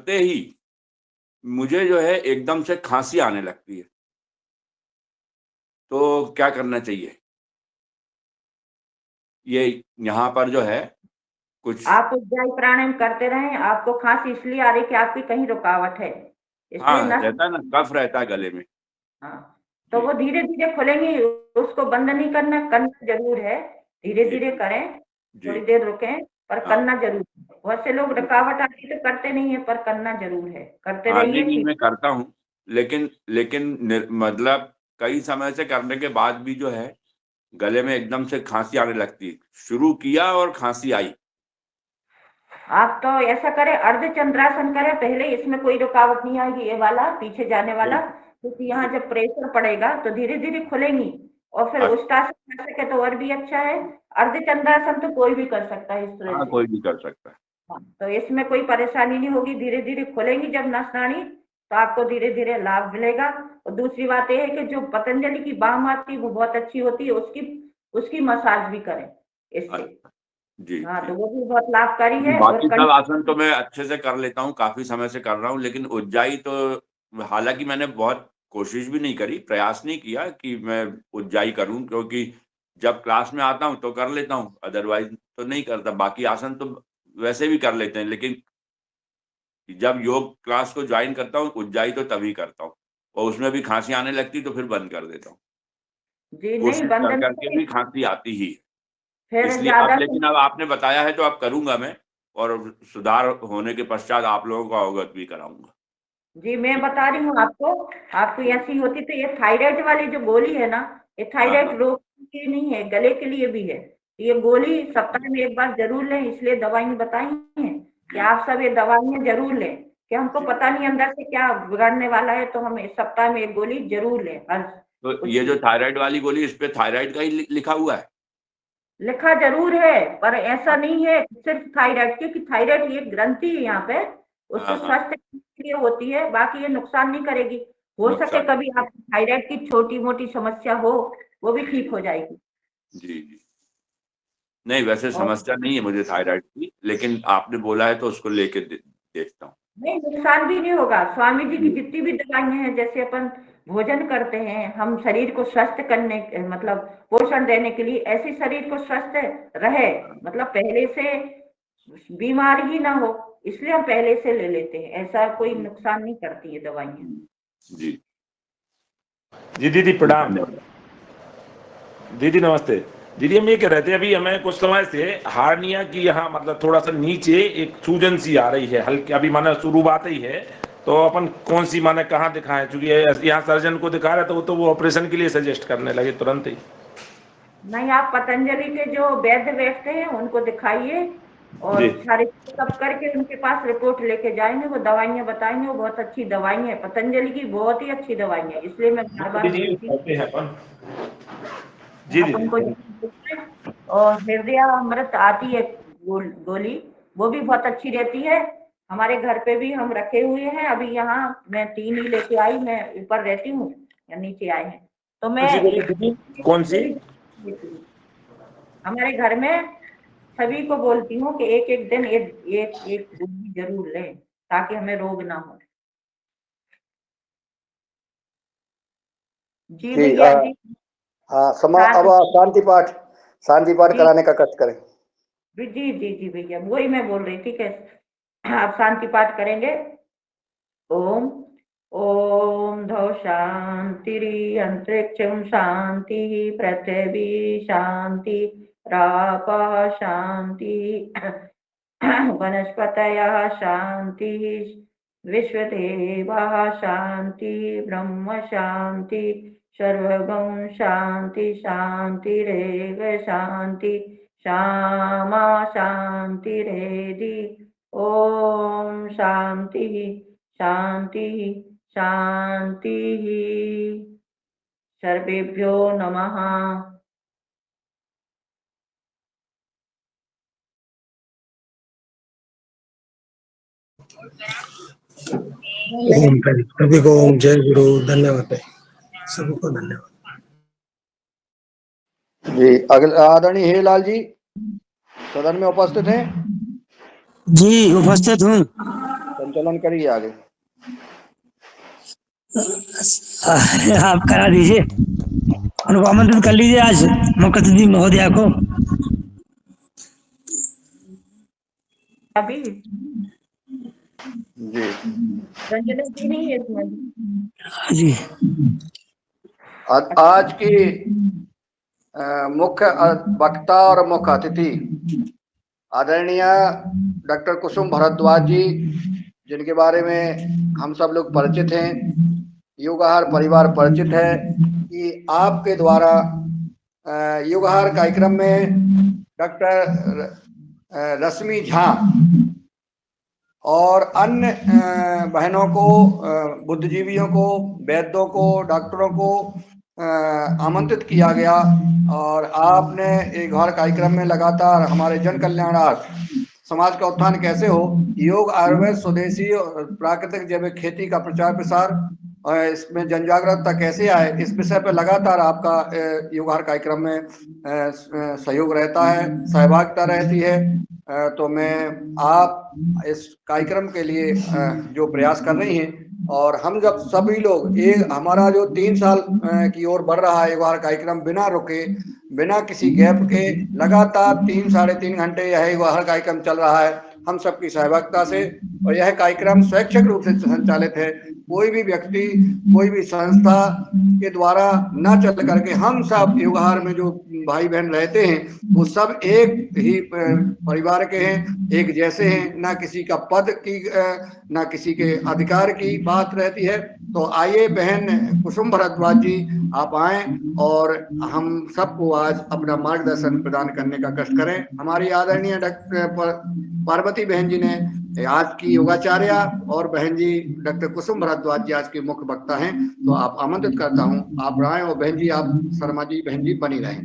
चलते ही मुझे जो है एकदम से खांसी आने लगती है। तो क्या करना चाहिए? ये यहाँ पर जो है कुछ। आप उज्जाई प्राणायाम करते रहें। आपको खांसी इसलिए आ रही कि आपकी कहीं रुकावट है, इसलिए हाँ, नस। रहता है ना, कफ रहता है गले में। हाँ, तो जी, वो धीरे धीरे खुलेंगी, उसको बंद नहीं करना, करना जरूर है। धीरे जी, धीरे करें, जी। थोड़ी देर रुकें, पर हाँ, करना जरूर है। बहुत से लोग रुकावट आती तो करते नहीं है, पर करना जरूर है, करते हाँ, रहिए, नहीं, ठीक। मैं करता हूँ, लेकिन लेकिन मतलब कई समय से करने के बाद भी जो है, गले में एकदम से खाँसी आने लगती है। शुरू किया और खाँसी आई। आप तो ऐसा करें, अर्ध चंद्रासन करें पहले, इसमें कोई रुकावट नहीं आएगी, ये वाला पीछे जाने वाला, जी, क्योंकि यहाँ जी। जब प्रेशर पड़ेगा तो धीरे धीरे खुलेंगी। और फिर अच्छा, उष्टासन कर सके तो और भी अच्छा है। अर्ध चंद्रासन तो कोई भी कर सकता है इस तरह हाँ, से। कोई भी कर सकता है। हाँ, तो इसमें कोई परेशानी नहीं होगी, धीरे धीरे खुलेंगी जब नस नाड़ी, तो आपको धीरे धीरे लाभ मिलेगा। और दूसरी बात यह है कि जो पतंजलि की बाम आती है वो बहुत अच्छी होती है, उसकी उसकी मसाज भी करें इससे। अच्छा, जी, हाँ, जी। तो वो भी बहुत लाभकारी है। और बाकी सब आसन तो मैं अच्छे से कर लेता हूँ, काफ़ी समय से कर रहा हूँ, लेकिन उज्जाई तो हालाँकि मैंने बहुत कोशिश भी नहीं करी, प्रयास नहीं किया कि मैं उज्जाई करूँ, क्योंकि जब क्लास में आता हूँ तो कर लेता हूँ, अदरवाइज़ तो नहीं करता। बाकी आसन तो वैसे भी कर लेते हैं, लेकिन जब योग क्लास को जॉइन करता हूँ, उज्जाई तो तभी करता हूँ, और उसमें भी खाँसी आने लगती तो फिर बंद कर देता हूँ। जी नहीं, कोशिश कर बंधन कर के से भी खाँसी आती ही है। फिर इसलिए अब, ज्यादा से। लेकिन अब आपने बताया है तो अब करूँगा मैं, और सुधार होने के पश्चात आप लोगों को अवगत भी कराऊँगा। जी, मैं ठीक है। बता रही हूँ आपको। आपको जी। ऐसी होती तो ये थायराइड वाली जो गोली है ना, ये हाँ, थायराइड हाँ। रोग के नहीं है, गले के लिए भी है। ये गोली सप्ताह में एक बार जरूर लें, इसलिए दवाइयाँ बताई हैं कि जी, आप सब ये दवाइयाँ जरूर लें, कि हमको जी। पता नहीं अंदर से क्या बिगड़ने वाला है, तो हम इस सप्ताह में एक गोली जरूर लें हर तो कुछ ये जो भी। थायराइड वाली गोली, इस पे थायराइड का ही लिखा हुआ है? लिखा जरूर है, पर ऐसा अच्छा। नहीं है कि सिर्फ थायराइड, क्योंकि थायराइड ये ग्रंथि है यहाँ पे, उससे हाँ, हाँ। स्वास्थ्य के लिए होती है, बाकी ये नुकसान नहीं करेगी। हो सके नुकसान कभी नहीं आप करेगी। थायराइड की छोटी मोटी समस्या हो, वो भी ठीक जी, हो जाएगी। जी, जी। नहीं, वैसे और समस्या नहीं है मुझे थायराइड की, लेकिन आपने बोला है तो उसको लेके देखता हूँ। नहीं, नुकसान भी नहीं होगा। स्वामी जी की जी, जितनी भी दवाइयां हैं, जैसे अपन भोजन करते हैं, हम शरीर को स्वस्थ करने मतलब पोषण देने के लिए, ऐसे शरीर को स्वस्थ रहे, हाँ। मतलब पहले से बीमार ही ना हो, इसलिए हम पहले से ले लेते हैं। ऐसा कोई जी, नुकसान नहीं करती है दवाइयाँ। जी। जी दीदी जी, प्रणाम। धन्यवाद। दीदी नमस्ते। दीदी हम ये कह रहे थे, अभी हमें कुछ समय से हार्निया की यहाँ मतलब थोड़ा सा नीचे एक सूजन सी आ रही है हल्की, अभी माने शुरुआत ही है, तो अपन कौन सी माने कहाँ दिखाएं, चूंकि यहाँ सर्जन को दिखा रहे तो वो ऑपरेशन के लिए सजेस्ट करने लगे तुरंत ही। नहीं, आप पतंजलि के जो वैद्य बैठते हैं उनको दिखाइए, और जी सारे चेकअप करके उनके पास रिपोर्ट लेके जाएंगे, वो दवाइयाँ बताएंगे। वो बहुत अच्छी दवाई है, पतंजलि की बहुत ही अच्छी दवाई है, इसलिए मैं बार बार दीदी बोलती हूँ। करते हैं अपन। जी आप दीदी। उनको जरूर देखें। और हृदय अमृत आती है गोली, वो भी बहुत अच्छी रहती है। हमारे घर पे भी हम रखे हुए हैं, अभी यहाँ मैं 3 ही लेके आई, मैं ऊपर रहती हूँ या नीचे आए हैं, तो कौन मैं सी गोली दीदी, कौन सी? गोली देती हूँ। हमारे घर में सभी को बोलती हूँ कि एक एक दिन एक एक एक गोली जरूर लें, ताकि हमें रोग ना हो। जी जी भैया जी। हाँ अब साथ। शांति पाठ जी कराने का कष्ट करें। जी जी जी जी भैया, वही मैं बोल रही थी कि आप शांति पाठ करेंगे। ओम ओम धौ शांति अंतरिक्षं शांति पृथ्वी शांति राप शांति वनस्पतयः शांति विश्वदेवः शांति ब्रह्म शांति सर्वगं शांति शांतिरेव शांति श्यामा शांतिरेधि। ओम शांति शांति शांति। सर्वेभ्यो नमः। ओम भाई, सभी को ओम जय गुरु, धन्यवाद भाई, सभी को धन्यवाद। जी अगले आदरणीय हेलाल जी सदन में उपस्थित हैं। जी उपस्थित हूँ। संचालन करिए आगे। आप करा दीजिए, उनको आमंत्रित कर लीजिए आज मुख्य अतिथि महोदया को। अभी जी रंजना जी नहीं है इसमें। हाँ जी। आज की मुख्य वक्ता और मुख्य अतिथि आदरणीय डॉक्टर कुसुम भारद्वाज जी, जिनके बारे में हम सब लोग परिचित हैं, योगाहार परिवार परिचित है, कि आपके द्वारा योगाहार कार्यक्रम में डॉक्टर रश्मि झा और अन्य बहनों को, बुद्धिजीवियों को, वैद्यों को, डॉक्टरों को आमंत्रित किया गया और आपने एक घर कार्यक्रम में लगातार हमारे जन कल्याणार्थ समाज का उत्थान कैसे हो, योग, आयुर्वेद, स्वदेशी और प्राकृतिक जैविक खेती का प्रचार प्रसार और इसमें जन जागरूकता कैसे आए, इस विषय पर लगातार आपका योगाहार कार्यक्रम में सहयोग रहता है, सहभागिता रहती है। तो मैं आप इस कार्यक्रम के लिए जो प्रयास कर रही हैं, और हम जब सभी लोग एक हमारा जो 3 साल की ओर बढ़ रहा है योगाहार कार्यक्रम, बिना रुके, बिना किसी गैप के लगातार 3 साढ़े 3 घंटे यह योगाहार कार्यक्रम चल रहा है हम सबकी सहभागिता से। और यह कार्यक्रम स्वैच्छिक रूप से संचालित है, कोई भी व्यक्ति, कोई भी संस्था के द्वारा न चल करके हम सब योगाहार में जो भाई बहन रहते हैं वो सब एक ही परिवार के हैं, एक जैसे हैं, ना किसी का पद की ना किसी के अधिकार की बात रहती है। तो आइए बहन कुसुम भारद्वाज जी, आप आए और हम सबको आज अपना मार्गदर्शन प्रदान करने का कष्ट करें। हमारी आदरणीय डॉक्टर पार्वती बहन जी ने आज की योगाचार्य और बहन जी डॉक्टर कुसुम भारद्वाज जी आज के मुख्य वक्ता हैं, तो आप आमंत्रित करता हूं, आप आए। और बहन जी, आप शर्मा जी बहन जी बनी रहें।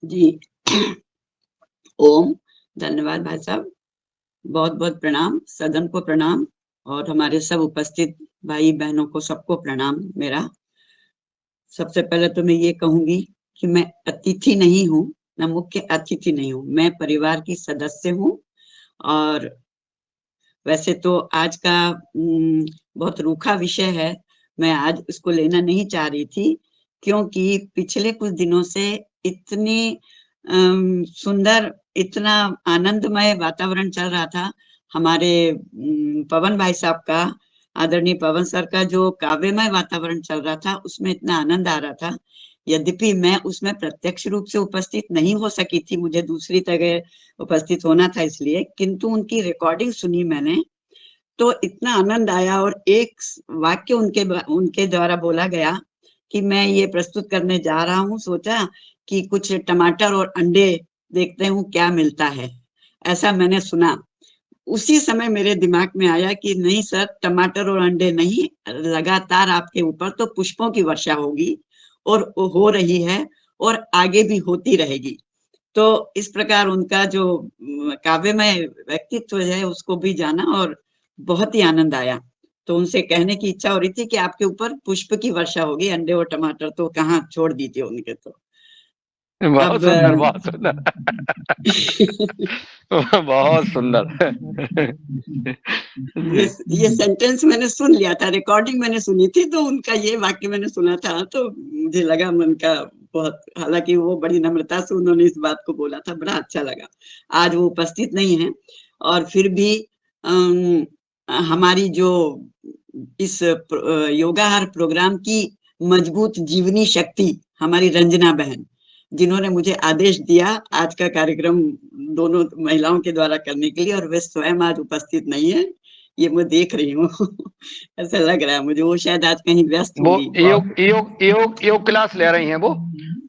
जी ओम, धन्यवाद भाई साहब, बहुत बहुत प्रणाम, सदन को प्रणाम और हमारे सब उपस्थित भाई बहनों को सबको प्रणाम मेरा। सबसे पहले तो मैं ये कहूंगी कि मैं अतिथि नहीं हूँ, मैं मुख्य अतिथि नहीं हूँ, मैं परिवार की सदस्य हूँ। और वैसे तो आज का बहुत रूखा विषय है, मैं आज इसको लेना नहीं चाह रही थी, क्योंकि पिछले कुछ दिनों से इतनी सुंदर, इतना आनंदमय वातावरण चल रहा था। हमारे पवन भाई साहब का, आदरणीय पवन सर का जो काव्यमय वातावरण चल रहा था, उसमें इतना आनंद आ रहा था। यद्यपि मैं उसमें प्रत्यक्ष रूप से उपस्थित नहीं हो सकी थी, मुझे दूसरी जगह उपस्थित होना था इसलिए, किंतु उनकी रिकॉर्डिंग सुनी मैंने तो इतना आनंद आया। और एक वाक्य उनके द्वारा बोला गया कि मैं ये प्रस्तुत करने जा रहा हूँ, सोचा कि कुछ टमाटर और अंडे देखते हूँ क्या मिलता है, ऐसा मैंने सुना। उसी समय मेरे दिमाग में आया कि नहीं सर, टमाटर और अंडे नहीं, लगातार आपके ऊपर तो पुष्पों की वर्षा होगी और हो रही है और आगे भी होती रहेगी। तो इस प्रकार उनका जो काव्यमय व्यक्तित्व है उसको भी जाना और बहुत ही आनंद आया। तो उनसे कहने की इच्छा हो रही थी कि आपके ऊपर पुष्प की वर्षा होगी, अंडे और टमाटर तो कहाँ छोड़ दीजिए उनके। तो बहुत सुंदर, बहुत सुंदर। बहुत सुंदर। ये सेंटेंस मैंने सुन लिया था, रिकॉर्डिंग मैंने सुनी थी, तो उनका ये वाक्य मैंने सुना था, तो मुझे लगा मन का बहुत, हालांकि वो बड़ी नम्रता से उन्होंने इस बात को बोला था, बड़ा अच्छा लगा। आज वो उपस्थित नहीं है और फिर भी हमारी जो इस योगाहार प्रोग्राम की मजबूत जीवनी शक्ति हमारी रंजना बहन, जिन्होंने मुझे आदेश दिया आज का कार्यक्रम दोनों महिलाओं के द्वारा करने के लिए, और वे स्वयं आज उपस्थित नहीं है, ये मैं देख रही हूँ। ऐसा लग रहा है मुझे, वो शायद आज कहीं व्यस्त वो होगी। योग क्लास ले रही हैं वो।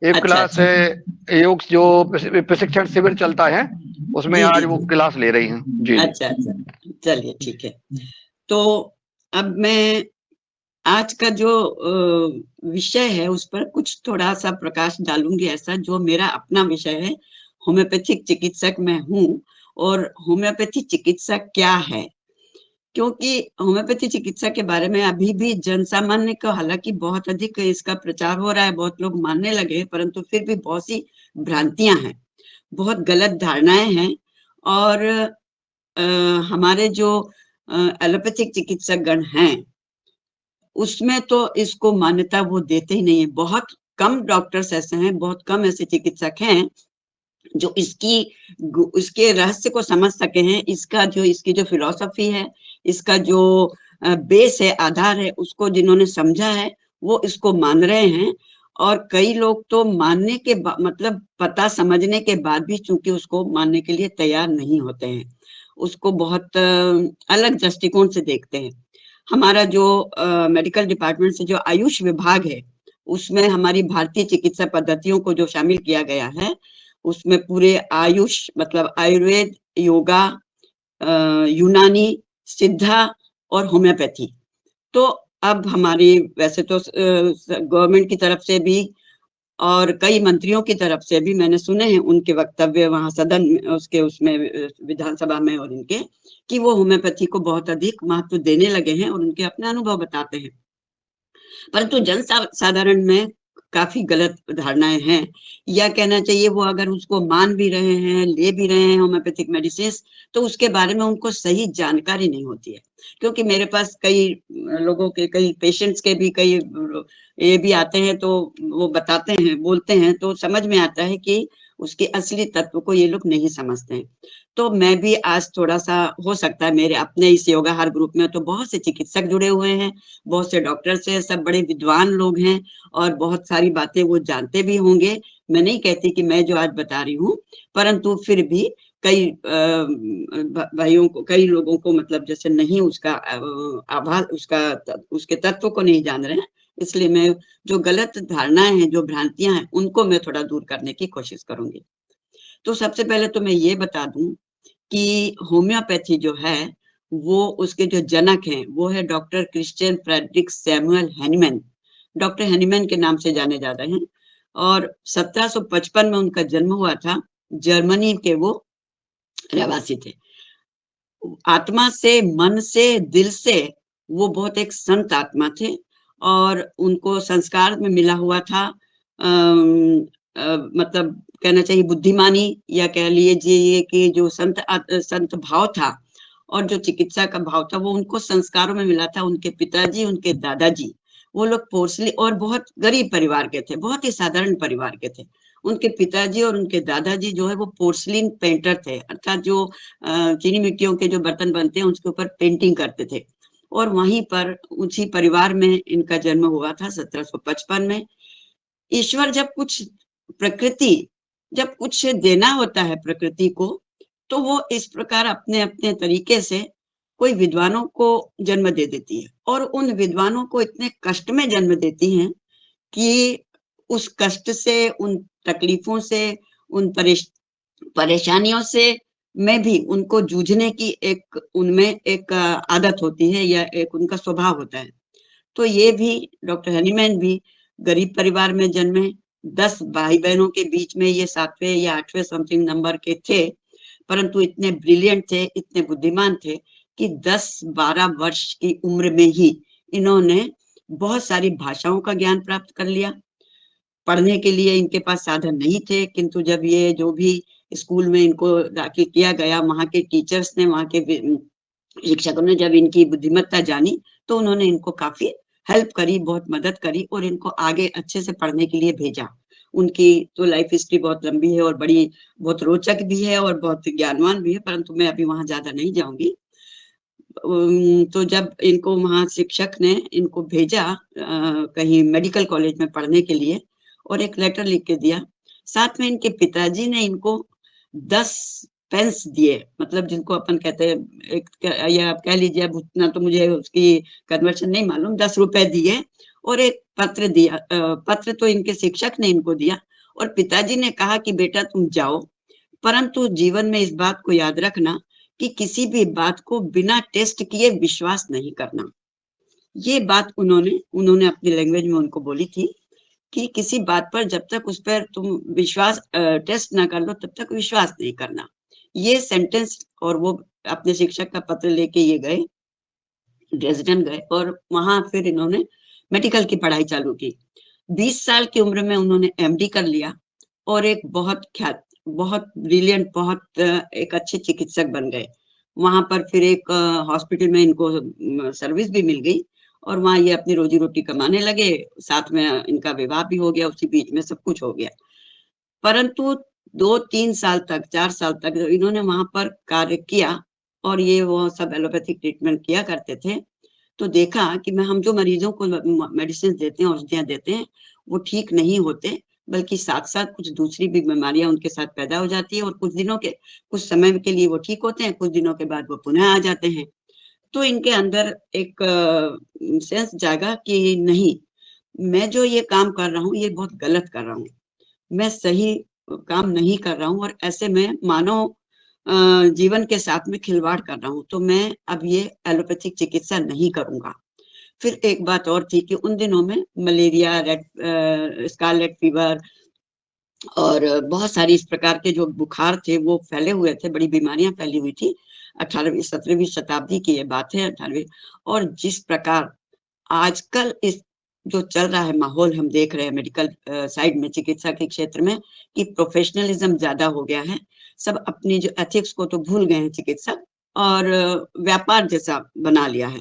एक अच्छा, क्लास है योग, जो प्रशिक्षण शिविर चलता है उसमें जी, आज जी, वो जी। क्लास ले रही हैं। जी जी। अच्छा, चलिए ठीक है। तो अब मैं आज का जो विषय है उस पर कुछ थोड़ा सा प्रकाश डालूंगी, ऐसा जो मेरा अपना विषय है। होम्योपैथिक चिकित्सक मैं हूँ, और होम्योपैथी चिकित्सा क्या है, क्योंकि होम्योपैथी चिकित्सा के बारे में अभी भी जनसामान्य को, हालांकि बहुत अधिक इसका प्रचार हो रहा है, बहुत लोग मानने लगे, परंतु फिर भी बहुत सी भ्रांतियां हैं, बहुत गलत धारणाएं हैं। और हमारे जो एलोपैथिक चिकित्सक गण हैं उसमें तो इसको मान्यता वो देते ही नहीं है। बहुत कम डॉक्टर्स ऐसे हैं, बहुत कम ऐसे चिकित्सक हैं जो इसके रहस्य को समझ सके हैं। इसकी जो फिलॉसफी है, इसका जो बेस है, आधार है, उसको जिन्होंने समझा है वो इसको मान रहे हैं। और कई लोग तो मानने के मतलब पता समझने के बाद भी चूंकि उसको मानने के लिए तैयार नहीं होते हैं, उसको बहुत अलग दृष्टिकोण से देखते हैं। हमारा जो मेडिकल डिपार्टमेंट से जो आयुष विभाग है उसमें हमारी भारतीय चिकित्सा पद्धतियों को जो शामिल किया गया है, उसमें पूरे आयुष मतलब आयुर्वेद, योगा, यूनानी, सिद्धा और होम्योपैथी। तो अब हमारी वैसे तो गवर्नमेंट की तरफ से भी और कई मंत्रियों की तरफ से भी मैंने सुने हैं उनके वक्तव्य वहां सदन उसमें विधानसभा में और इनके, कि वो होम्योपैथी को बहुत अधिक महत्व देने लगे हैं और उनके अपने अनुभव बताते हैं। परंतु जन साधारण में काफी गलत धारणाएं हैं, या कहना चाहिए वो अगर उसको मान भी रहे हैं, ले भी रहे हैं होम्योपैथिक मेडिसिन, तो उसके बारे में उनको सही जानकारी नहीं होती है। क्योंकि मेरे पास कई लोगों के, कई पेशेंट्स के भी कई ये भी आते हैं तो वो बताते हैं, बोलते हैं, तो समझ में आता है कि उसके असली तत्व को ये लोग नहीं समझते हैं। तो मैं भी आज थोड़ा सा, हो सकता है मेरे अपने इस योगाहार ग्रुप में तो बहुत से चिकित्सक जुड़े हुए हैं, बहुत से डॉक्टर्स हैं, सब बड़े विद्वान लोग हैं और बहुत सारी बातें वो जानते भी होंगे। मैं नहीं कहती कि मैं जो आज बता रही हूँ, परंतु फिर भी कई भाइयों को, कई लोगों को मतलब जैसे नहीं उसका आभास, उसके तत्व को नहीं जान रहे हैं। इसलिए मैं जो गलत धारणाएं हैं, जो भ्रांतियां हैं, उनको मैं थोड़ा दूर करने की कोशिश करूंगी। तो सबसे पहले तो मैं ये बता दूं कि होम्योपैथी जो है वो, उसके जो जनक हैं वो है doctor Christian Friedrich Samuel Hahnemann. Doctor Hahnemann के नाम से जाने जा रहे हैं और 1755 में उनका जन्म हुआ था। जर्मनी के वो रहवासी थे। आत्मा से, मन से, दिल से वो बहुत एक संत आत्मा थे और उनको संस्कार में मिला हुआ था मतलब कहना चाहिए बुद्धिमानी, या कह लीजिए कि जो संत भाव था और जो चिकित्सा का भाव था वो उनको संस्कारों में मिला था। उनके पिताजी, उनके दादाजी, वो लोग पोर्सली और बहुत गरीब परिवार के थे, बहुत ही साधारण परिवार के थे। उनके पिताजी और उनके दादाजी जो है वो पोर्सलिन पेंटर थे, अर्थात जो चीनी मिट्टियों के जो बर्तन बनते हैं उसके ऊपर पेंटिंग करते थे। और वहीं पर उसी परिवार में इनका जन्म हुआ था 1755 में। ईश्वर जब कुछ देना होता है प्रकृति को, तो वो इस प्रकार अपने अपने तरीके से कोई विद्वानों को जन्म दे देती है और उन विद्वानों को इतने कष्ट में जन्म देती हैं कि उस कष्ट से, उन तकलीफों से, उन परेशानियों से में भी उनको जूझने की उनमें एक आदत होती है या एक उनका स्वभाव होता है। तो ये भी डॉक्टर हैनीमैन भी गरीब परिवार में जन्मे। 10 भाई बहनों के बीच में ये 7वें या 8वें समथिंग नंबर के थे, परंतु इतने ब्रिलियंट थे, इतने बुद्धिमान थे कि 10-12 वर्ष की उम्र में ही इन्होंने बहुत सारी भाषाओं का ज्ञान प्राप्त कर लिया। पढ़ने के लिए इनके पास साधन नहीं थे, किंतु जब ये जो भी स्कूल में इनको दाखिल किया गया, वहां के टीचर्स ने, वहां के शिक्षकों ने जब इनकी बुद्धिमत्ता जानी तो उन्होंने इनको काफी हेल्प करी, बहुत मदद करी और इनको आगे अच्छे से पढ़ने के लिए भेजा। उनकी तो लाइफ हिस्ट्री बहुत लंबी है और बहुत रोचक भी है और बहुत ज्ञानवान भी है, परंतु मैं अभी वहां ज्यादा नहीं जाऊंगी। तो जब इनको वहां शिक्षक ने इनको भेजा कहीं मेडिकल कॉलेज में पढ़ने के लिए और एक लेटर लिख के दिया, साथ में इनके पिताजी ने इनको 10 पेंस दिए, मतलब जिनको अपन कहते हैं या आप कह लीजिए, अब उतना तो मुझे उसकी कन्वर्शन नहीं मालूम, 10 रुपए दिए और एक पत्र दिया। पत्र तो इनके शिक्षक ने इनको दिया और पिताजी ने कहा कि बेटा तुम जाओ, परंतु जीवन में इस बात को याद रखना कि किसी भी बात को बिना टेस्ट किए विश्वास नहीं करना। ये बात उन्होंने अपनी लैंग्वेज में उनको बोली थी कि किसी बात पर जब तक उस पर तुम विश्वास टेस्ट ना कर लो तब तक विश्वास नहीं करना। ये सेंटेंस, और वो अपने शिक्षक का पत्र लेके ये गए, ड्रेसडन गए और वहां फिर इन्होंने मेडिकल की पढ़ाई चालू की। 20 साल की उम्र में उन्होंने एमडी कर लिया और एक बहुत ब्रिलियंट, बहुत एक अच्छे चिकित्सक बन गए। वहां पर फिर एक हॉस्पिटल में इनको सर्विस भी मिल गई और वहां ये अपनी रोजी रोटी कमाने लगे, साथ में इनका विवाह भी हो गया, उसी बीच में सब कुछ हो गया। परंतु 2-3 साल तक, 4 साल तक इन्होंने वहां पर कार्य किया और ये वो सब एलोपैथिक ट्रीटमेंट किया करते थे, तो देखा कि हम जो मरीजों को मेडिसिन देते हैं, औषधियां देते हैं, वो ठीक नहीं होते, बल्कि साथ साथ कुछ दूसरी भी बीमारियां उनके साथ पैदा हो जाती है और कुछ समय के लिए वो ठीक होते हैं, कुछ दिनों के बाद वो पुनः आ जाते हैं। तो इनके अंदर एक सेंस जागा कि नहीं, मैं जो ये काम कर रहा हूँ ये बहुत गलत कर रहा हूँ, मैं सही काम नहीं कर रहा हूँ और ऐसे में मानव जीवन के साथ में खिलवाड़ कर रहा हूँ, तो मैं अब ये एलोपैथिक चिकित्सा नहीं करूंगा। फिर एक बात और थी कि उन दिनों में मलेरिया, स्कारलेट फीवर और बहुत सारी इस प्रकार के जो बुखार थे वो फैले हुए थे, बड़ी बीमारियां फैली हुई थी। 18वीं 17वीं शताब्दी की ये बात है, 18वीं। और जिस प्रकार आजकल इस जो चल रहा है माहौल हम देख रहे हैं मेडिकल साइड में, चिकित्सा के क्षेत्र में, कि प्रोफेशनलिज्म ज्यादा हो गया है, सब अपनी जो एथिक्स को तो भूल गए हैं चिकित्सक, और व्यापार जैसा बना लिया है।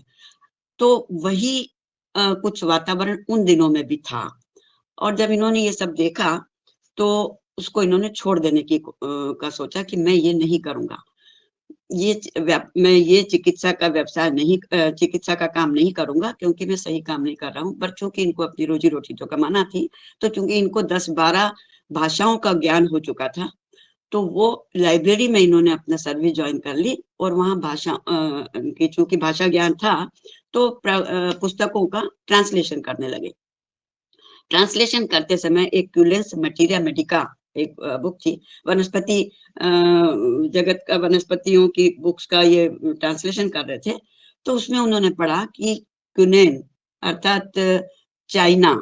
तो वही कुछ वातावरण उन दिनों में भी था और जब इन्होंने ये सब देखा तो उसको इन्होंने छोड़ देने की का सोचा कि मैं ये नहीं करूंगा, मैं ये चिकित्सा का व्यवसाय नहीं, चिकित्सा का काम नहीं करूंगा, क्योंकि मैं सही काम नहीं कर रहा हूँ। पर चूंकि इनको अपनी रोजी रोटी तो कमाना थी, तो चूंकि इनको 10-12 भाषाओं का ज्ञान हो चुका था, तो वो लाइब्रेरी में इन्होंने अपना सर्विस ज्वाइन कर ली और वहाँ भाषा की चूंकि भाषा ज्ञान था, तो पुस्तकों का ट्रांसलेशन करने लगे। ट्रांसलेशन करते समय एक क्यूलेंस मटीरिया मेडिका एक बुक थी, वनस्पति जगत का, वनस्पतियों की बुक्स का ये ट्रांसलेशन कर रहे थे। तो उसमें उन्होंने पढ़ा कि क्यूनेन अर्थात चाइना,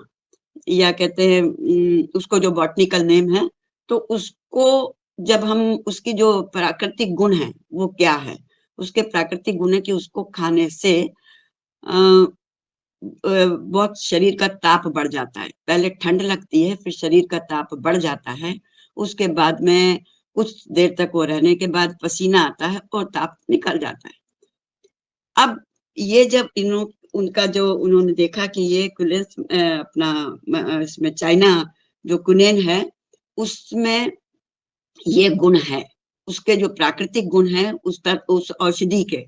या कहते हैं उसको जो बॉटनिकल नेम है, तो उसको जब हम उसकी जो प्राकृतिक गुण है वो क्या है, उसके प्राकृतिक गुण है कि उसको खाने से बहुत शरीर का ताप बढ़ जाता है, पहले ठंड लगती है, फिर शरीर का ताप बढ़ जाता है, उसके बाद में कुछ देर तक वो रहने के बाद पसीना आता है और ताप निकल जाता है। अब ये जब उनका जो उन्होंने देखा कि ये कुलेंस अपना इसमें चाइना जो कुनेन है उसमें ये गुण है, उसके जो प्राकृतिक गुण है उस औषधि के,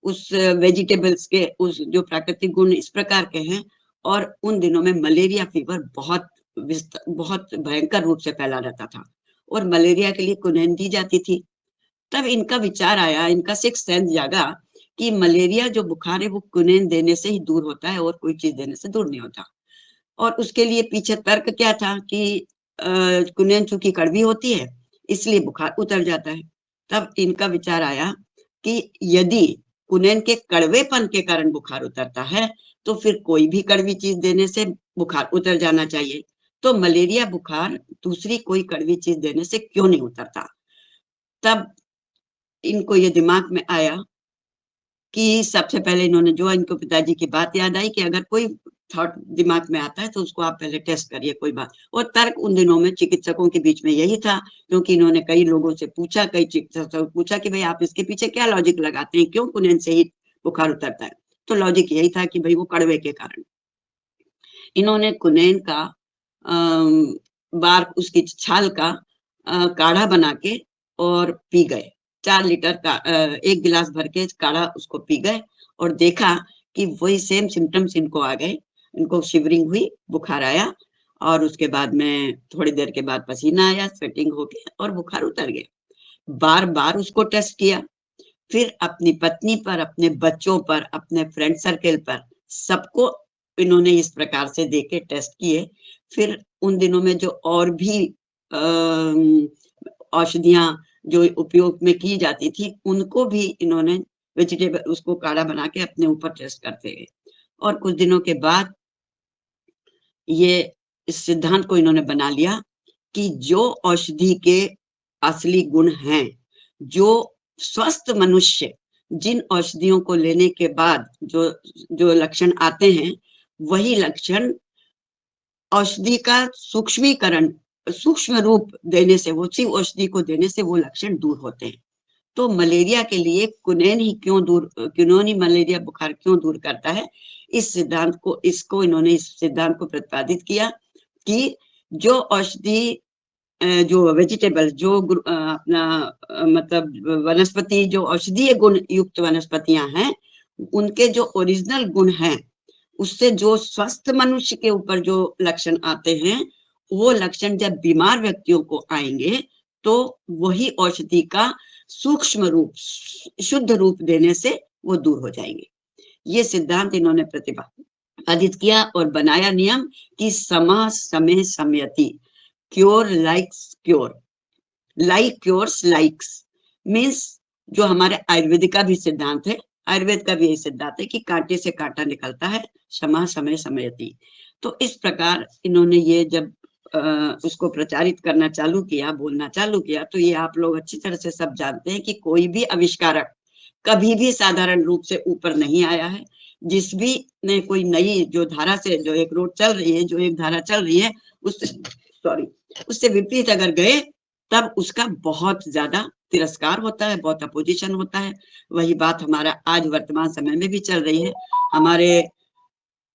उस वेजिटेबल्स के उस जो प्राकृतिक गुण इस प्रकार के हैं। और उन दिनों में मलेरिया फीवर बहुत भयंकर रूप से फैला रहता था और मलेरिया के लिए कुनेन दी जाती थी। तब इनका विचार आया, इनका सिक्स्थ सेंस जागा कि मलेरिया जो बुखार है वो कुनेन देने से ही दूर होता है और कोई चीज देने से दूर नहीं होता। और उसके लिए पीछे तर्क क्या था कि कुनेन चूंकि कड़वी होती है इसलिए बुखार उतर जाता है। तब इनका विचार आया कि यदि कुनेन के कड़वेपन के कारण बुखार उतरता है तो फिर कोई भी कड़वी चीज देने से बुखार उतर जाना चाहिए, तो मलेरिया बुखार दूसरी कोई कड़वी चीज देने से क्यों नहीं उतरता। तब इनको ये दिमाग में आया कि सबसे पहले इन्होंने, जो इनको पिताजी की बात याद आई कि अगर कोई थॉट दिमाग में आता है तो उसको आप पहले टेस्ट करिए कोई बात। और तर्क उन दिनों में चिकित्सकों के बीच में यही था, क्योंकि इन्होंने कई लोगों से पूछा, कई चिकित्सकों से पूछा कि भाई आप इसके पीछे क्या लॉजिक लगाते हैं, क्यों कुनेन से ही बुखार उतरता है। तो लॉजिक यही था कि भाई वो कड़वे के कारण। इन्होंने कुनेन का बार उसकी छाल का काढ़ा बना के और पी गए। 4 लीटर का 1 गिलास भर के काढ़ा उसको पी गए और देखा कि वही सेम सिम्टम्स इनको आ गए, इनको शिवरिंग हुई, बुखार आया और उसके बाद में थोड़ी देर के बाद पसीना आया, स्वेटिंग हो गया और बुखार उतर गया। बार बार उसको टेस्ट किया, फिर अपनी पत्नी पर, अपने बच्चों पर, अपने फ्रेंड सर्कल पर, सबको इन्होंने इस प्रकार से देके टेस्ट किए। फिर उन दिनों में जो और भी औषधियां जो उपयोग में की जाती थी उनको भी इन्होंने वेजिटेबल उसको काढ़ा बना के अपने ऊपर टेस्ट करते गए। और कुछ दिनों के बाद ये इस सिद्धांत को इन्होंने बना लिया कि जो औषधि के असली गुण हैं, जो स्वस्थ मनुष्य जिन औषधियों को लेने के बाद जो लक्षण आते हैं, वही लक्षण औषधि का सूक्ष्मीकरण, सूक्ष्म रूप देने से, वो उसी औषधि को देने से वो लक्षण दूर होते हैं। तो मलेरिया के लिए क्विनोन मलेरिया बुखार क्यों दूर करता है, इस सिद्धांत को प्रतिपादित किया कि जो औषधि जो वेजिटेबल जो अपना मतलब वनस्पति जो औषधीय गुण युक्त वनस्पतियां हैं, उनके जो ओरिजिनल गुण हैं, उससे जो स्वस्थ मनुष्य के ऊपर जो लक्षण आते हैं, वो लक्षण जब बीमार व्यक्तियों को आएंगे तो वही औषधि का सूक्ष्म रूप, शुद्ध रूप देने से वो दूर हो जाएंगे। ये सिद्धांत इन्होंने प्रतिपादित किया और बनाया नियम कि समा समय समयति, cure likes cure, like cures likes, means जो हमारे आयुर्वेद का भी सिद्धांत है, आयुर्वेद का भी यही सिद्धांत है कि कांटे से कांटा निकलता है, क्षमा समय समयति। तो इस प्रकार इन्होंने ये जब उसको प्रचारित करना चालू किया, बोलना चालू किया, तो ये आप लोग अच्छी तरह से सब जानते हैं कि कोई भी आविष्कारक कभी भी साधारण रूप से ऊपर नहीं आया है। जिस भी ने कोई नई जो धारा से, जो एक रोड चल रही है, जो एक धारा चल रही है, उससे विपरीत अगर गए तब उसका बहुत ज्यादा तिरस्कार होता है, बहुत अपोजिशन होता है। वही बात हमारा आज वर्तमान समय में भी चल रही है। हमारे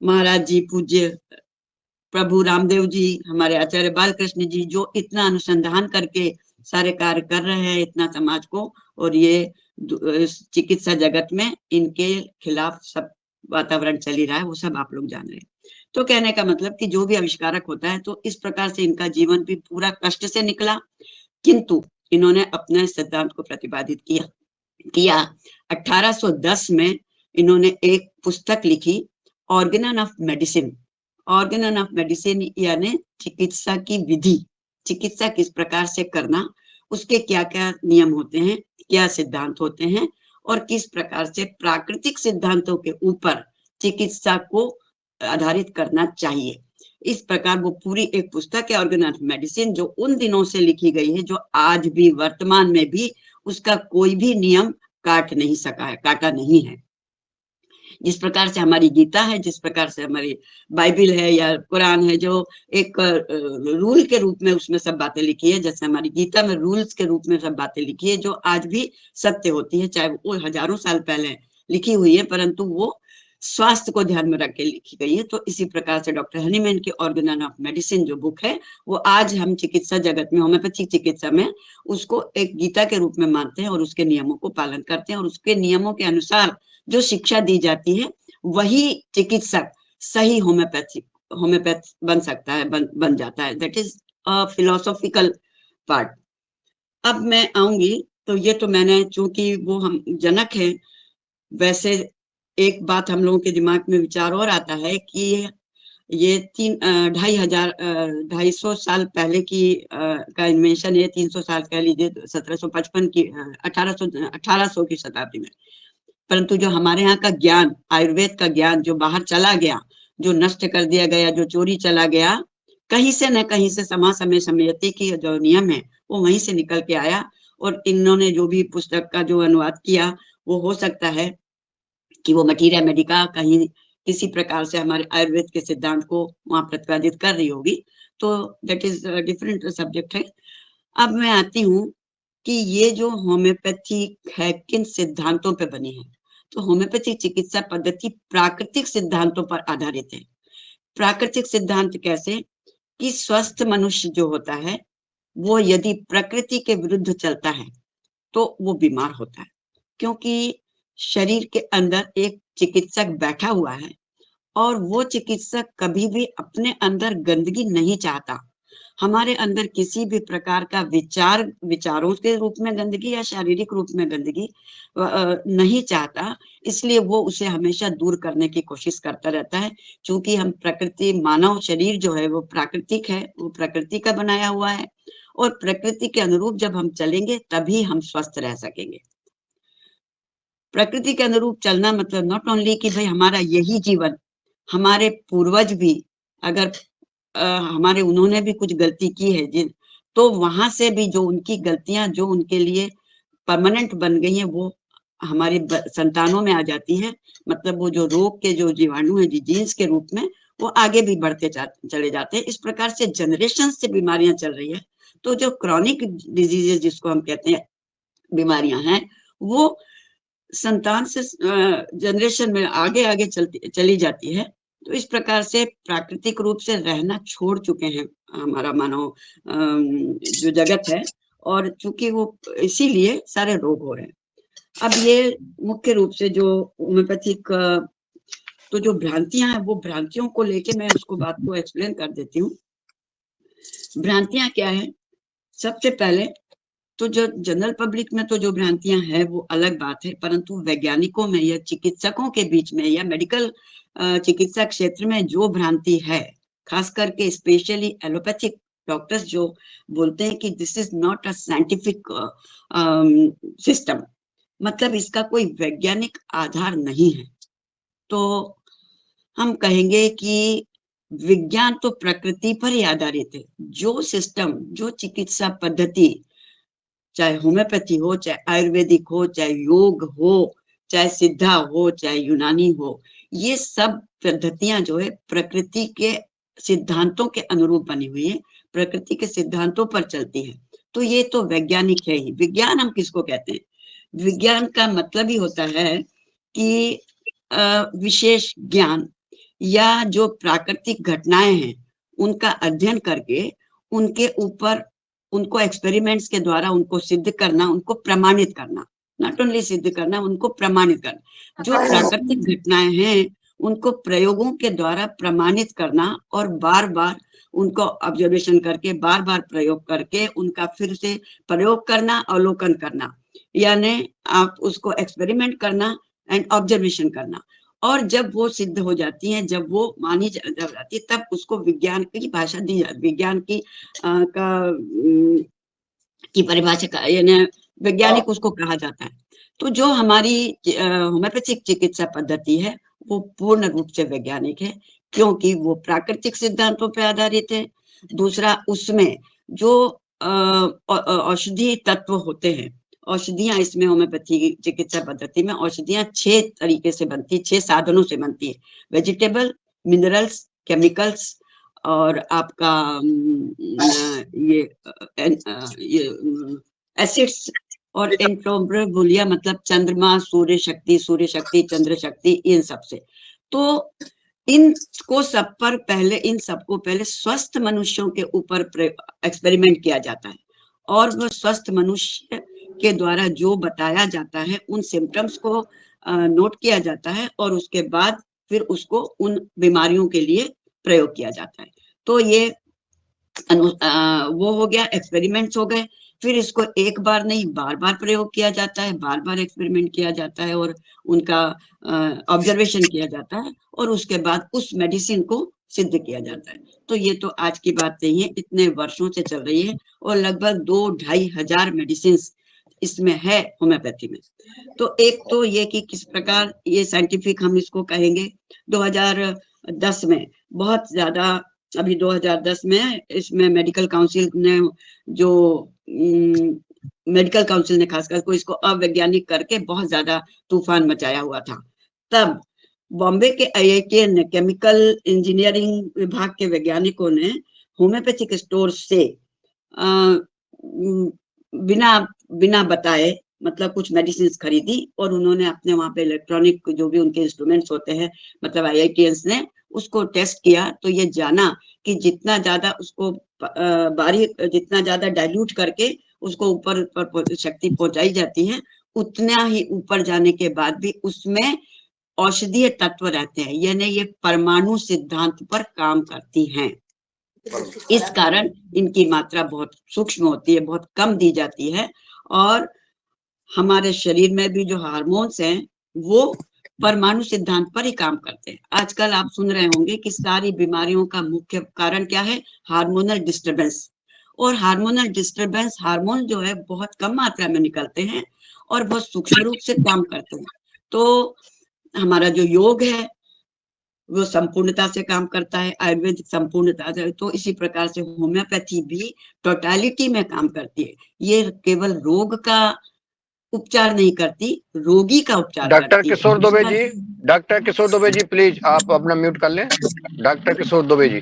महाराज जी, पूज्य प्रभु रामदेव जी, हमारे आचार्य बालकृष्ण जी, जो इतना अनुसंधान करके सारे कार्य कर रहे हैं इतना समाज को, और ये चिकित्सा जगत में इनके खिलाफ सब वातावरण चल ही रहा है, वो सब आप लोग जान रहे हैं। तो कहने का मतलब कि जो भी आविष्कारक होता है, तो इस प्रकार से इनका जीवन भी पूरा कष्ट से निकला, किंतु इन्होंने अपने सिद्धांत को प्रतिपादित किया। 1810 में इन्होंने एक पुस्तक लिखी, organ of medicine. Organ of medicine यानी चिकित्सा की विधि, चिकित्सा किस प्रकार से करना, उसके क्या क्या नियम होते हैं, क्या सिद्धांत होते हैं, और किस प्रकार से प्राकृतिक सिद्धांतों के ऊपर चिकित्सा को आधारित करना चाहिए। इस प्रकार वो पूरी एक पुस्तक है ऑर्गन ऑफ मेडिसिन, जो उन दिनों से लिखी गई है, जो आज भी वर्तमान में भी उसका कोई भी नियम काटा नहीं है। जिस प्रकार से हमारी गीता है, जिस प्रकार से हमारी बाइबिल है या कुरान है, जो एक रूल के रूप में उसमें सब बातें लिखी है, जैसे हमारी गीता में रूल्स के रूप में सब बातें लिखी है, जो आज भी सत्य होती है, चाहे वो हजारों साल पहले लिखी हुई है, परंतु वो स्वास्थ्य को ध्यान में रख के लिखी गई है। तो इसी प्रकार से डॉक्टर हनीमैन की ऑर्गन ऑफ मेडिसिन जो बुक है, वो आज हम चिकित्सा जगत में, होम्योपैथिक चिकित्सा में उसको एक गीता के रूप में मानते हैं और उसके नियमों को पालन करते हैं, और उसके नियमों के अनुसार जो शिक्षा दी जाती है, वही चिकित्सक सही होम्योपैथ बन सकता है, बन जाता है। That is a philosophical part. अब मैं आऊंगी, तो ये तो मैंने, चूंकि वो हम जनक है, वैसे एक बात हम लोगों के दिमाग में विचार और आता है कि ये 250 साल पहले की का इन्वेंशन है, 300 साल कह लीजिए, 1755 की 1800 की शताब्दी में। परंतु जो हमारे यहाँ का ज्ञान, आयुर्वेद का ज्ञान जो बाहर चला गया, जो नष्ट कर दिया गया, जो चोरी चला गया, कहीं से न कहीं से समा समय समयति की जो नियम है वो वहीं से निकल के आया। और इन्होंने जो भी पुस्तक का जो अनुवाद किया, वो हो सकता है कि वो मटीरिया मेडिका कहीं किसी प्रकार से हमारे आयुर्वेद के सिद्धांत को वहां प्रतिपादित कर रही होगी। तो दैट इज डिफरेंट सब्जेक्ट है। अब मैं आती हूँ कि ये जो होम्योपैथी है किन सिद्धांतों पे बनी है। तो होम्योपैथी चिकित्सा पद्धति प्राकृतिक सिद्धांतों पर आधारित है। प्राकृतिक सिद्धांत कैसे, कि स्वस्थ मनुष्य जो होता है, वो यदि प्रकृति के विरुद्ध चलता है तो वो बीमार होता है, क्योंकि शरीर के अंदर एक चिकित्सक बैठा हुआ है, और वो चिकित्सक कभी भी अपने अंदर गंदगी नहीं चाहता। हमारे अंदर किसी भी प्रकार का विचारों के रूप में गंदगी या शारीरिक रूप में गंदगी नहीं चाहता, इसलिए वो उसे हमेशा दूर करने की कोशिश करता रहता है। क्योंकि हम प्रकृति, मानव शरीर जो है वो प्राकृतिक है, वो प्रकृति का बनाया हुआ है, और प्रकृति के अनुरूप जब हम चलेंगे तभी हम स्वस्थ रह सकेंगे। प्रकृति के अनुरूप चलना मतलब नॉट ओनली कि भाई हमारा यही जीवन, हमारे पूर्वज भी अगर हमारे उन्होंने भी कुछ गलती की है, तो वहां से भी जो उनकी गलतियां जो उनके लिए परमानेंट बन गई हैं, वो हमारी संतानों में आ जाती है। मतलब वो जो रोग के जो जीवाणु है, जीन्स के रूप में, वो आगे भी बढ़ते चले जाते हैं। इस प्रकार से जनरेशन से बीमारियां चल रही है। तो जो क्रॉनिक डिजीजेज जिसको हम कहते हैं, बीमारियां हैं वो संतान से जनरेशन में आगे आगे चली जाती है। तो इस प्रकार से प्राकृतिक रूप से रहना छोड़ चुके हैं हमारा मानव जो जगत है, और चूंकि वो इसीलिए सारे रोग हो रहे हैं। अब ये मुख्य रूप से जो होम्योपैथिक तो जो भ्रांतियां हैं वो भ्रांतियों को लेके मैं उसको बात को एक्सप्लेन कर देती हूँ। भ्रांतियां क्या है? सबसे पहले तो जो जनरल पब्लिक में तो जो भ्रांतियां हैं वो अलग बात है, परंतु वैज्ञानिकों में या चिकित्सकों के बीच में या मेडिकल चिकित्सा क्षेत्र में जो भ्रांति है, खास करके स्पेशली एलोपैथिक डॉक्टर्स जो बोलते हैं कि this is not a scientific system, मतलब इसका कोई वैज्ञानिक आधार नहीं है। तो हम कहेंगे कि विज्ञान तो प्रकृति पर ही आधारित है। जो सिस्टम, जो चिकित्सा पद्धति, चाहे होम्योपैथी हो, चाहे आयुर्वेदिक हो, चाहे योग हो, चाहे सिद्धा हो, चाहे यूनानी हो, ये सब पद्धतियां जो है प्रकृति के सिद्धांतों के अनुरूप बनी हुई है, प्रकृति के सिद्धांतों पर चलती है। तो ये तो वैज्ञानिक है ही। विज्ञान हम किसको कहते हैं? विज्ञान का मतलब ही होता है कि विशेष ज्ञान या जो प्राकृतिक घटनाएं हैं उनका अध्ययन करके उनके ऊपर उनको एक्सपेरिमेंट्स के द्वारा उनको सिद्ध करना, उनको प्रमाणित करना, नॉट ओनली सिद्ध करना, उनको प्रमाणित करना। जो प्राकृतिक घटनाएं हैं उनको प्रयोगों के द्वारा प्रमाणित करना और बार बार उनको ऑब्जर्वेशन करके, बार बार प्रयोग करके उनका फिर से प्रयोग करना, अवलोकन करना, यानी आप उसको एक्सपेरिमेंट करना एंड ऑब्जर्वेशन करना। और जब वो सिद्ध हो जाती हैं, जब वो मानी जाती है, तब उसको विज्ञान की भाषा दी जाती है। विज्ञान की परिभाषा का यानी वैज्ञानिक उसको कहा जाता है। तो जो हमारी होम्योपैथिक चिकित्सा पद्धति है वो पूर्ण रूप से वैज्ञानिक है, क्योंकि वो प्राकृतिक सिद्धांतों पर आधारित है। दूसरा, उसमें जो औषधीय तत्व होते हैं, औषधियां इसमें होम्योपैथी चिकित्सा पद्धति में औषधियां 6 तरीके से बनती है, 6 साधनों से बनती है। वेजिटेबल, मिनरल्स, केमिकल्स और आपका ये एसिड्स और एंट्रोब्रोबुलिया, मतलब चंद्रमा, सूर्य शक्ति, चंद्र शक्ति, इन सब से। तो इनको सब पर पहले, इन सबको पहले स्वस्थ मनुष्यों के ऊपर एक्सपेरिमेंट किया जाता है, और वो स्वस्थ मनुष्य के द्वारा जो बताया जाता है उन सिम्टम्स को नोट किया जाता है, और उसके बाद फिर उसको उन बीमारियों के लिए प्रयोग किया जाता है। तो ये वो हो गया, एक्सपेरिमेंट्स हो गए। फिर इसको एक बार नहीं, बार बार प्रयोग किया जाता है, बार बार एक्सपेरिमेंट किया जाता है और उनका ऑब्जर्वेशन किया जाता है, और उसके बाद उस मेडिसिन को सिद्ध किया जाता है। तो ये तो आज की बात नहीं है, इतने वर्षों से चल रही है, और लगभग 2-2.5 हजार मेडिसिन इसमें है होम्योपैथी में। तो एक तो ये कि किस प्रकार ये साइंटिफिक हम इसको कहेंगे। 2010 में बहुत ज्यादा, अभी 2010 में इसमें मेडिकल काउंसिल ने मेडिकल काउंसिल ने खासकर को इसको अवैज्ञानिक करके बहुत ज्यादा तूफान मचाया हुआ था। तब बॉम्बे के IIT ने केमिकल इंजीनियरिंग विभाग के वैज्ञानिकों ने होम्योपैथिक स्टोर से बिना बताए, मतलब कुछ मेडिसिन खरीदी, और उन्होंने अपने वहां पे इलेक्ट्रॉनिक जो भी उनके इंस्ट्रूमेंट्स होते हैं, मतलब IITians ने उसको टेस्ट किया, तो ये जाना कि जितना ज्यादा उसको बारीक, जितना ज्यादा डाइल्यूट करके उसको ऊपर शक्ति पहुंचाई जाती है, उतना ही ऊपर जाने के बाद भी उसमें औषधीय तत्व रहते हैं, यानी ये परमाणु सिद्धांत पर काम करती हैं। इस कारण इनकी मात्रा बहुत सूक्ष्म होती है, बहुत कम दी जाती है, और हमारे शरीर में भी जो हार्मोन्स हैं वो परमाणु सिद्धांत पर ही काम करते हैं। आजकल आप सुन रहे होंगे कि सारी बीमारियों का मुख्य कारण क्या है? Hormonal disturbance. और हार्मोनल डिस्टरबेंस, हार्मोन जो है बहुत कम मात्रा में निकलते हैं और बहुत सूक्ष्म रूप से काम करते हैं। तो हमारा जो योग है वो संपूर्णता से काम करता है, आयुर्वेदिक संपूर्णता से। तो इसी प्रकार से होम्योपैथी भी टोटालिटी में काम करती है। ये केवल रोग का उपचार नहीं करती, रोगी का उपचार डॉक्टर करती किशोर दुबे जी, डॉक्टर किशोर दुबे जी प्लीज आप अपना म्यूट कर लें। डॉक्टर किशोर दुबे जी,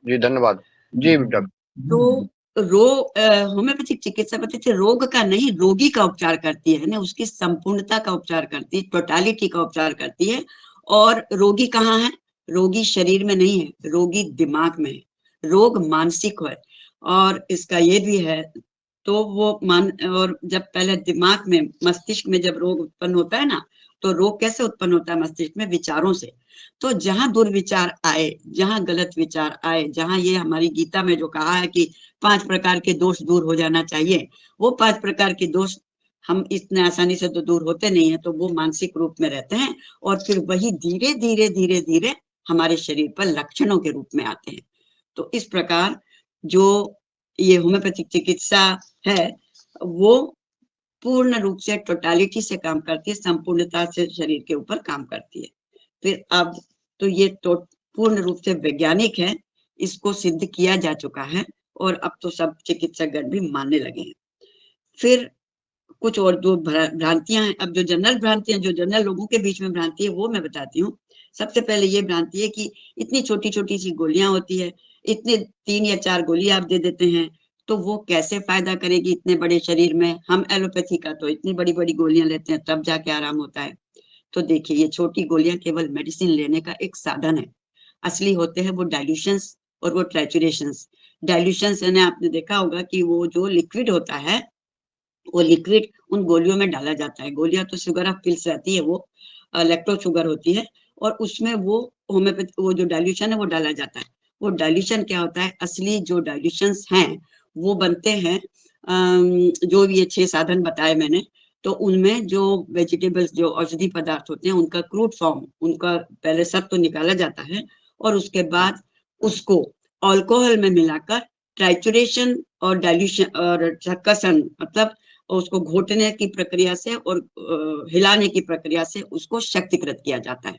जी धन्यवाद जी। डॉक्टर तो होम्योपैथिक चिकित्सा पद्धति रोग का नहीं, रोगी का उपचार करती है ना, उसकी संपूर्णता का उपचार करती है, टोटालिटी का उपचार करती है। और रोगी कहाँ है? रोगी शरीर में नहीं है, रोगी दिमाग में है, रोग मानसिक है। और इसका ये भी है, तो वो और जब पहले दिमाग में, मस्तिष्क में जब रोग उत्पन्न होता है ना, तो रोग कैसे उत्पन्न होता है? मस्तिष्क में विचारों से। तो जहां दुर्विचार आए, जहां गलत विचार आए, जहां ये हमारी गीता में जो कहा है कि 5 प्रकार के दोष दूर हो जाना चाहिए, वो 5 प्रकार के दोष हम इतने आसानी से तो दूर होते नहीं है, तो वो मानसिक रूप में रहते हैं और फिर वही धीरे धीरे धीरे धीरे हमारे शरीर पर लक्षणों के रूप में आते हैं। तो इस प्रकार जो ये होम्योपैथिक चिकित्सा है, वो पूर्ण रूप से टोटालिटी से काम करती है, संपूर्णता से शरीर के ऊपर काम करती है। फिर अब तो ये तो पूर्ण रूप से वैज्ञानिक है, इसको सिद्ध किया जा चुका है और अब तो सब चिकित्सकगण भी मानने लगे हैं। फिर कुछ और जो भ्रांतियां हैं, अब जो जनरल भ्रांतियां, जो जनरल लोगों के बीच में भ्रांति है, वो मैं बताती हूँ। सबसे पहले ये भ्रांति है कि इतनी छोटी छोटी सी गोलियां होती है, इतने 3 या 4 गोली आप दे देते हैं, तो वो कैसे फायदा करेगी इतने बड़े शरीर में? हम एलोपैथी का तो इतनी बड़ी बड़ी गोलियां लेते हैं, तब जाके आराम होता है। तो देखिए, ये छोटी गोलियां केवल मेडिसिन लेने का एक साधन है। असली होते हैं वो डाइल्यूशंस और वो ट्रैचुरेशंस। डाइल्यूशंस यानी आपने देखा होगा कि वो जो लिक्विड होता है, वो लिक्विड उन गोलियों में डाला जाता है। गोलियां तो शुगर ऑफ पिल्स रहती है, वो लैक्टोज शुगर होती है, और उसमें वो होम्योपैथी वो जो डाइल्यूशन है वो डाला जाता है। वो डाइल्यूशन क्या होता है? असली जो डाइल्यूशंस हैं वो बनते हैं जो ये 6 साधन बताए मैंने, तो उनमें जो वेजिटेबल्स, जो औषधि पदार्थ होते हैं, उनका क्रूड फॉर्म, उनका पहले सब तो निकाला जाता है और उसके बाद उसको अल्कोहल में मिलाकर ट्राइचुरेशन और डाइल्यूशन और चक्कसन, मतलब उसको घोटने की प्रक्रिया से और हिलाने की प्रक्रिया से उसको शक्तिकृत किया जाता है।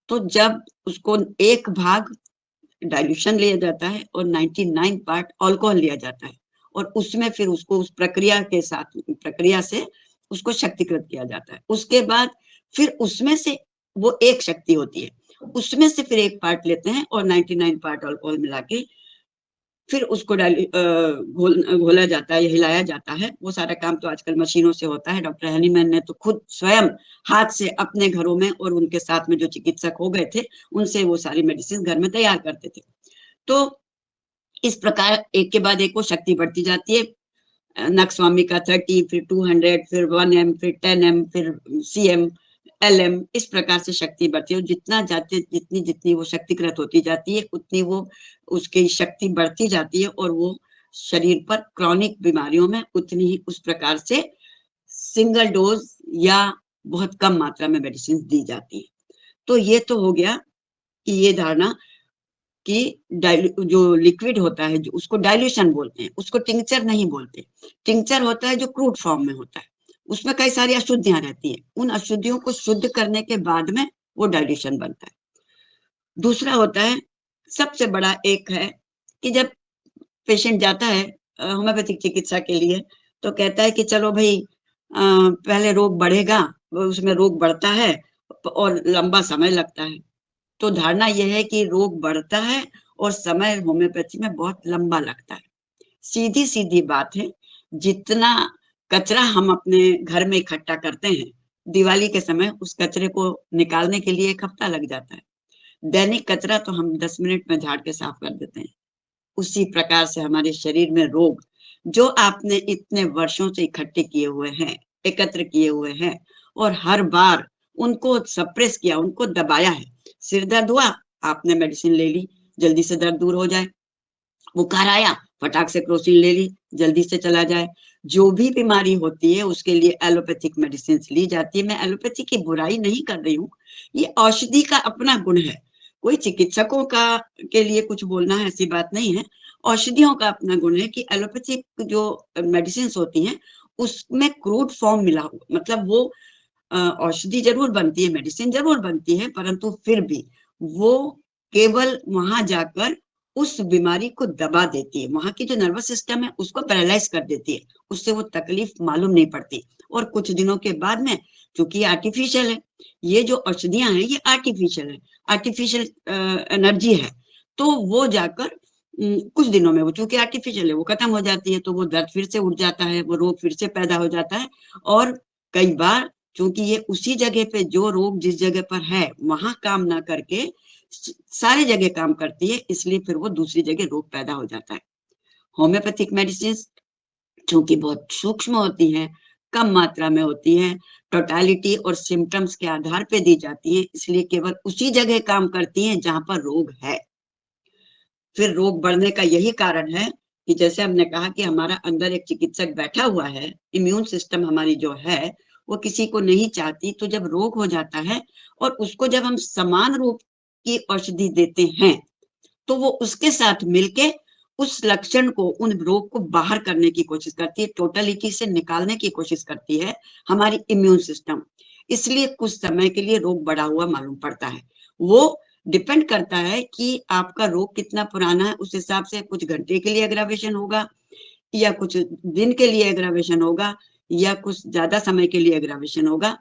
तो जब उसको 1 भाग डाइल्यूशन लिया जाता है और 99 पार्ट अल्कोहल लिया जाता है, और उसमें फिर उसको उस प्रक्रिया से उसको शक्तिकृत किया जाता है। उसके बाद फिर उसमें से वो एक शक्ति होती है, उसमें से फिर 1 पार्ट लेते हैं और 99 पार्ट अल्कोहल मिला के फिर उसको घोला जाता है, हिलाया जाता है। वो सारा काम तो आजकल मशीनों से होता है। डॉक्टर हनीमैन ने तो खुद स्वयं हाथ से अपने घरों में, और उनके साथ में जो चिकित्सक हो गए थे, उनसे वो सारी मेडिसिन घर में तैयार करते थे। तो इस प्रकार एक के बाद एक वो शक्ति बढ़ती जाती है। नक्स्वामी का 30, फिर 200, फिर 1M, फिर 10M, फिर CM, LM, इस प्रकार से शक्ति बढ़ती है। जितना जाते जितनी वो शक्तिकृत होती जाती है, उतनी वो उसकी शक्ति बढ़ती जाती है और वो शरीर पर क्रॉनिक बीमारियों में उतनी ही उस प्रकार से सिंगल डोज या बहुत कम मात्रा में मेडिसिन दी जाती है। तो ये तो हो गया कि ये धारणा कि जो लिक्विड होता है, जो उसको डाइल्यूशन बोलते हैं, उसको टिंचर नहीं बोलते। टिंचर होता है जो क्रूड फॉर्म में होता है, उसमें कई सारी अशुद्धियां रहती हैं। उन अशुद्धियों को शुद्ध करने के बाद में वो डाइल्यूशन बनता है। दूसरा होता है, सबसे बड़ा एक है कि जब पेशेंट जाता है होम्योपैथिक चिकित्सा के लिए, तो कहता है कि चलो भाई, पहले रोग बढ़ेगा, उसमें रोग बढ़ता है और लंबा समय लगता है। तो धारणा यह है कि रोग बढ़ता है और समय होम्योपैथी में बहुत लंबा लगता है। सीधी सीधी बात है, जितना कचरा हम अपने घर में इकट्ठा करते हैं, दिवाली के समय उस कचरे को निकालने के लिए 1 हफ्ता लग जाता है। दैनिक कचरा तो हम 10 मिनट में झाड़ के साफ कर देते हैं। उसी प्रकार से हमारे शरीर में रोग, जो आपने इतने वर्षों से इकट्ठे किए हुए हैं, एकत्र किए हुए हैं, और हर बार उनको सप्रेस किया, उनको दबाया है। सिर दर्द हुआ, आपने मेडिसिन ले ली, जल्दी से दर्द दूर हो जाए। बुखार आया, फटाक से क्रोसिन ले ली, जल्दी से चला जाए। जो भी बीमारी होती है उसके लिए एलोपैथिक मेडिसिन ली जाती है। मैं एलोपैथी की बुराई नहीं कर रही हूँ, ये औषधि का अपना गुण है। कोई चिकित्सकों का के लिए कुछ बोलना है ऐसी बात नहीं है। औषधियों का अपना गुण है कि एलोपैथिक जो मेडिसिन होती हैं उसमें क्रूड फॉर्म मिला हुआ, मतलब वो औषधि जरूर बनती है, मेडिसिन जरूर बनती है, परंतु फिर भी वो केवल वहां जाकर उस बीमारी को दबा देती है। वहां की जो नर्वस सिस्टम है उसको पैरालाइज कर देती है, उससे वो तकलीफ मालूम नहीं पड़ती। और कुछ दिनों के बाद में, क्योंकि ये आर्टिफिशियल है, ये जो औषधियां हैं ये आर्टिफिशियल है, आर्टिफिशियल एनर्जी है, तो वो जाकर कुछ दिनों में वो चूंकि आर्टिफिशियल है वो खत्म हो जाती है, तो वो दर्द फिर से उठ जाता है, वो रोग फिर से पैदा हो जाता है। और कई बार चूंकि ये उसी जगह पे जो रोग जिस जगह पर है वहां काम ना करके सारे जगह काम करती है, इसलिए फिर वो दूसरी जगह रोग पैदा हो जाता है। होम्योपैथिक मेडिसिन चूंकि बहुत सूक्ष्म होती हैं, कम मात्रा में होती हैं, टोटालिटी और सिम्टम्स के आधार पे दी जाती हैं, इसलिए केवल उसी जगह काम करती हैं जहां पर रोग है। फिर रोग बढ़ने का यही कारण है कि जैसे हमने कहा कि हमारा अंदर एक चिकित्सक बैठा हुआ है, इम्यून सिस्टम हमारी जो है वो किसी को नहीं चाहती, तो जब रोग हो जाता है और उसको जब हम समान रूप की औषधि देते हैं तो वो उसके साथ मिलके उस लक्षण को, उन रोग को बाहर करने की कोशिश करती है, टोटलिटी से निकालने की कोशिश करती है हमारी इम्यून सिस्टम। इसलिए कुछ समय के लिए रोग बढ़ा हुआ मालूम पड़ता है। वो डिपेंड करता है कि आपका रोग कितना पुराना है, उस हिसाब से कुछ घंटे के लिए एग्रावेशन होगा या कुछ दिन के लिए एग्रावेशन होगा या कुछ ज्यादा समय के लिए एग्रावेशन होगा।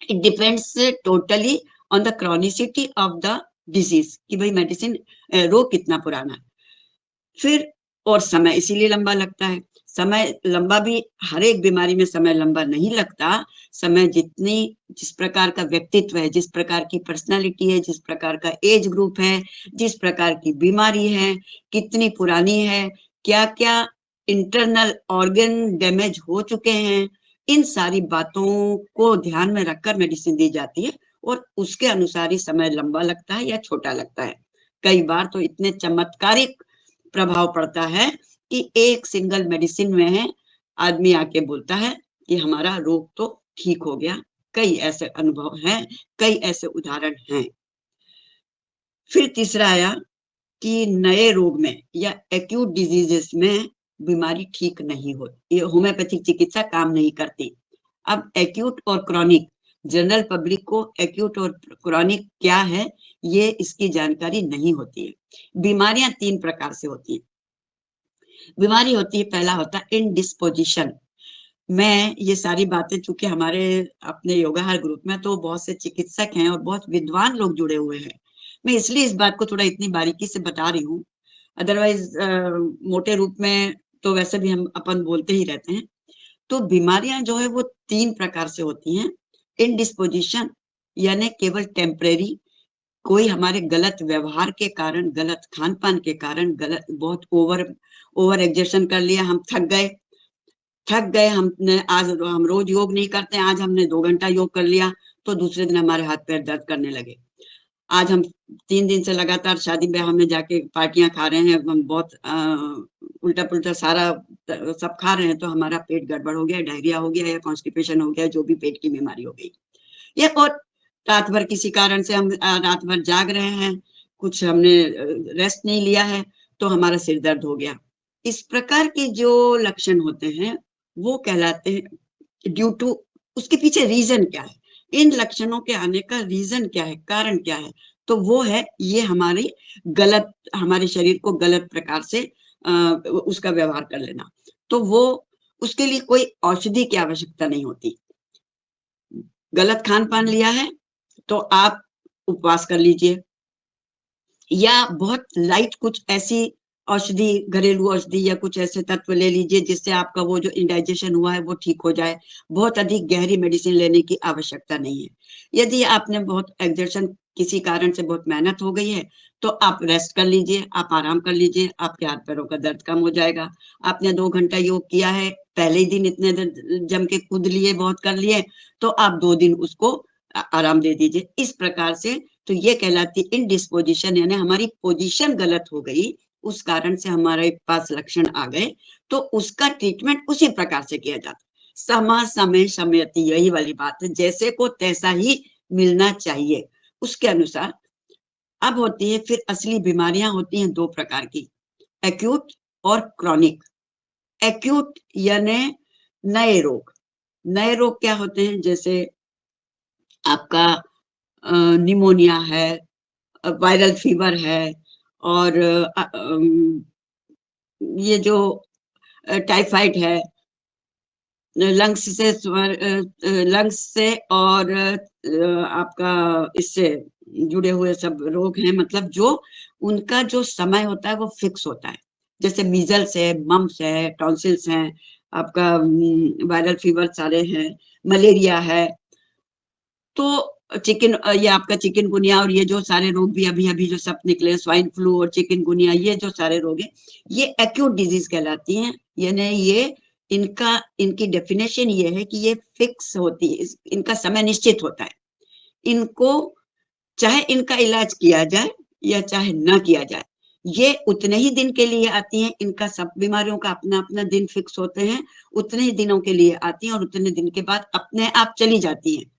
It depends totally on the chronicity of the disease कि भाई मेडिसिन रोग कितना पुराना है। फिर और समय इसीलिए लंबा लगता है। समय लंबा भी हर एक बीमारी में समय लंबा नहीं लगता। समय जिस प्रकार का व्यक्तित्व है, जिस प्रकार की पर्सनालिटी है, जिस प्रकार का एज ग्रुप है, जिस प्रकार की बीमारी है, कितनी पुरानी है, क्या क्या इंटरनल ऑर्गन डैमेज हो चुके हैं, इन सारी बातों को ध्यान में रखकर मेडिसिन दी जाती है और उसके अनुसार ही समय लंबा लगता है या छोटा लगता है। कई बार तो इतने चमत्कारिक प्रभाव पड़ता है कि एक सिंगल मेडिसिन में है आदमी आके बोलता है कि हमारा रोग तो ठीक हो गया। कई ऐसे अनुभव हैं, कई ऐसे उदाहरण हैं। फिर तीसरा आया कि नए रोग में या एक्यूट डिजीजेस में बीमारी ठीक नहीं होती, ये होम्योपैथिक चिकित्सा काम नहीं करती। अब एक्यूट और क्रॉनिक, जनरल पब्लिक को एक्यूट और क्रॉनिक क्या है ये इसकी जानकारी नहीं होती है। बीमारियां 3 प्रकार से होती हैं। बीमारी होती है, पहला होता है इनडिस्पोजिशन। मैं ये सारी बातें चूंकि हमारे अपने योगाहार ग्रुप में तो बहुत से चिकित्सक हैं और बहुत विद्वान लोग जुड़े हुए हैं, मैं इसलिए इस बात को थोड़ा इतनी बारीकी से बता रही हूँ। अदरवाइज मोटे रूप में तो वैसे भी हम अपन बोलते ही रहते हैं। तो बीमारियां जो है वो 3 प्रकार से होती हैं। इनडिस्पोजिशन यानी केवल टेम्परेरी, कोई हमारे गलत व्यवहार के कारण, गलत खान पान के कारण, गलत बहुत ओवर एग्जर्शन कर लिया, हम थक गए, हमने आज हम रोज योग नहीं करते, आज हमने 2 घंटा योग कर लिया तो दूसरे दिन हमारे हाथ पैर दर्द करने लगे। आज हम 3 दिन से लगातार शादी ब्याह में जाके पार्टियां खा रहे हैं, हम बहुत उल्टा पुल्टा सारा सब खा रहे हैं, तो हमारा पेट गड़बड़ हो गया, डायरिया हो गया या कॉन्स्टिपेशन हो गया, जो भी पेट की बीमारी हो गई। या और रात भर किसी कारण से हम रात भर जाग रहे हैं, कुछ हमने रेस्ट नहीं लिया है तो हमारा सिर दर्द हो गया। इस प्रकार के जो लक्षण होते हैं वो कहलाते हैं ड्यू टू, उसके पीछे रीजन क्या है, इन लक्षणों के आने का रीजन क्या है, कारण क्या है, तो वो है ये हमारे शरीर को गलत प्रकार से उसका व्यवहार कर लेना। तो वो उसके लिए कोई औषधि की आवश्यकता नहीं होती। गलत खान पान लिया है तो आप उपवास कर लीजिए या बहुत लाइट कुछ ऐसी औषधि, घरेलू औषधि या कुछ ऐसे तत्व ले लीजिए जिससे आपका वो जो इंडाइजेशन हुआ है वो ठीक हो जाए। बहुत अधिक गहरी मेडिसिन लेने की आवश्यकता नहीं है। यदि आपने बहुत एक्सर्शन, किसी कारण से बहुत मेहनत हो गई है तो आप रेस्ट कर लीजिए, आप आराम कर लीजिए, आपके हाथ पैरों का दर्द कम हो जाएगा। आपने 2 घंटा योग किया है, पहले ही दिन इतने जम के कूद लिए, बहुत कर लिए, तो आप 2 दिन उसको आराम दे दीजिए। इस प्रकार से तो ये कहलाती इनडिस्पोजिशन, यानी हमारी पोजीशन गलत हो गई, उस कारण से हमारे पास लक्षण आ गए, तो उसका ट्रीटमेंट उसी प्रकार से किया जाता। समय समय समयति, यही वाली बात है, जैसे को तैसा ही मिलना चाहिए, उसके अनुसार। अब होती है फिर असली बीमारियां होती हैं 2 प्रकार की, एक्यूट और क्रॉनिक। एक्यूट यानी नए रोग। नए रोग क्या होते हैं, जैसे आपका निमोनिया है, वायरल फीवर है, और ये जो टाइफाइड है, लंग्स से और आपका इससे जुड़े हुए सब रोग हैं, मतलब जो उनका जो समय होता है वो फिक्स होता है। जैसे मीजल्स है, मम्स है, टॉन्सिल्स हैं, आपका वायरल फीवर सारे हैं, मलेरिया है, तो ये आपका चिकनगुनिया और ये जो सारे रोग भी अभी अभी जो सब निकले, स्वाइन फ्लू और चिकनगुनिया, ये जो सारे रोग हैं ये एक्यूट डिजीज कहलाती हैं। यानी ये इनकी डेफिनेशन ये है कि ये फिक्स होती है, इनका समय निश्चित होता है। इनको चाहे इनका इलाज किया जाए या चाहे ना किया जाए, ये उतने ही दिन के लिए आती हैं। इनका सब बीमारियों का अपना अपना दिन फिक्स होते हैं, उतने ही दिनों के लिए आती हैं और उतने दिन के बाद अपने आप चली जाती हैं।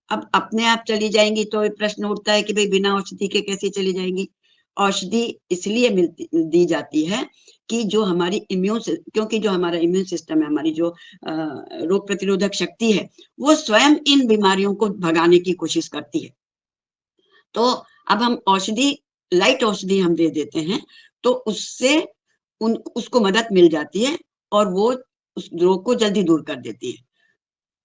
अब अपने आप चली जाएंगी तो प्रश्न उठता है कि भाई बिना औषधि के कैसे चली जाएंगी। औषधि इसलिए दी जाती है कि जो हमारी क्योंकि जो हमारा इम्यून सिस्टम है, हमारी जो रोग प्रतिरोधक शक्ति है, वो स्वयं इन बीमारियों को भगाने की कोशिश करती है। तो अब हम लाइट औषधि हम दे देते हैं तो उससे उसको मदद मिल जाती है और वो उस रोग को जल्दी दूर कर देती है।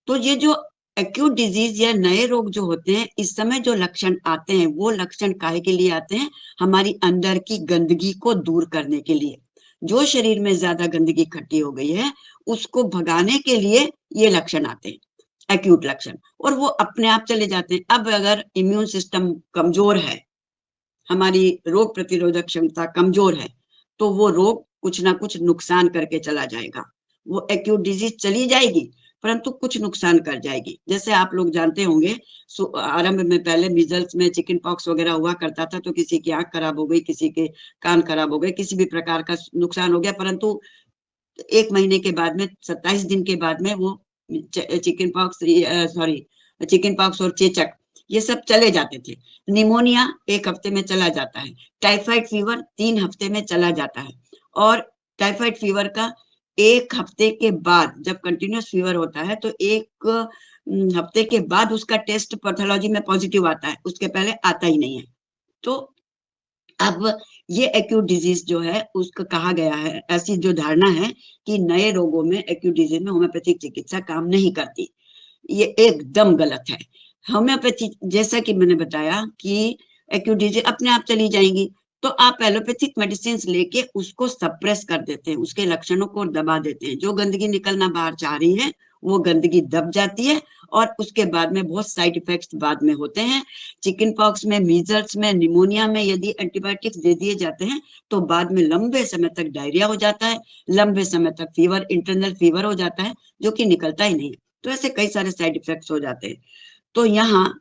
तो ये जो एक्यूट डिजीज या नए रोग जो होते हैं, इस समय जो लक्षण आते हैं वो लक्षण काहे के लिए आते हैं? हमारी अंदर की गंदगी को दूर करने के लिए। जो शरीर में ज्यादा गंदगी इकट्ठी हो गई है उसको भगाने के लिए ये लक्षण आते हैं, एक्यूट लक्षण, और वो अपने आप चले जाते हैं। अब अगर इम्यून सिस्टम कमजोर है, हमारी रोग प्रतिरोधक क्षमता कमजोर है, तो वो रोग कुछ ना कुछ नुकसान करके चला जाएगा। वो एक्यूट डिजीज चली जाएगी परंतु कुछ नुकसान कर जाएगी। जैसे आप लोग जानते होंगे, आरंभ में पहले मीजल्स में चिकन पॉक्स वगैरह हुआ करता था तो किसी की आंख खराब हो गई, किसी के कान खराब हो गए, किसी भी प्रकार का नुकसान हो गया, परंतु 1 महीने के बाद में, 27 दिन के बाद में वो चिकन पॉक्स और चेचक ये सब चले जाते थे। निमोनिया 1 हफ्ते में चला जाता है, टाइफाइड फीवर 3 हफ्ते में चला जाता है। और टाइफाइड फीवर का 1 हफ्ते के बाद, जब कंटिन्यूअस फीवर होता है तो 1 हफ्ते के बाद उसका टेस्ट पैथोलॉजी में पॉजिटिव आता है, उसके पहले आता ही नहीं है। तो अब ये एक्यूट डिजीज जो है उसको कहा गया है, ऐसी जो धारणा है कि नए रोगों में, एक्यूट डिजीज में होम्योपैथिक चिकित्सा काम नहीं करती, ये एकदम गलत है। होम्योपैथी, जैसा कि मैंने बताया कि एक्यूट डिजीज अपने आप चली जाएंगी, तो आप एलोपैथिक मेडिसिन लेके उसको सप्रेस कर देते हैं, उसके लक्षणों को दबा देते हैं। जो गंदगी निकलना बाहर चाह रही है वो गंदगी दब जाती है और उसके बाद में बहुत साइड इफेक्ट्स बाद में होते हैं। चिकन पॉक्स में, मीजल्स में, निमोनिया में यदि एंटीबायोटिक्स दे दिए जाते हैं तो बाद में लंबे समय तक डायरिया हो जाता है, लंबे समय तक फीवर, इंटरनल फीवर हो जाता है जो कि निकलता ही नहीं है। तो ऐसे कई सारे साइड इफेक्ट्स हो जाते हैं। तो यहाँ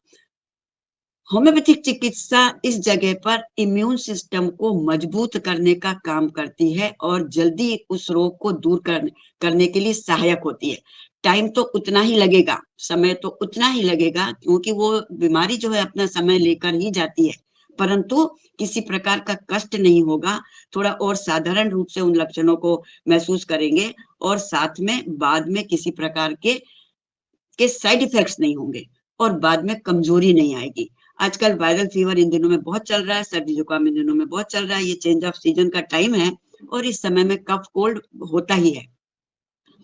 होम्योपैथिक चिकित्सा इस जगह पर इम्यून सिस्टम को मजबूत करने का काम करती है और जल्दी उस रोग को दूर करने के लिए सहायक होती है। टाइम तो उतना ही लगेगा, समय तो उतना ही लगेगा, क्योंकि वो बीमारी जो है अपना समय लेकर ही जाती है, परंतु किसी प्रकार का कष्ट नहीं होगा। थोड़ा और साधारण रूप से उन लक्षणों को महसूस करेंगे और साथ में बाद में किसी प्रकार के साइड इफेक्ट्स नहीं होंगे और बाद में कमजोरी नहीं आएगी। आजकल वायरल फीवर इन दिनों में बहुत चल रहा है, सर्दी जुकाम इन दिनों में बहुत चल रहा है, ये चेंज ऑफ सीजन का टाइम है और इस समय में कफ कोल्ड होता ही है।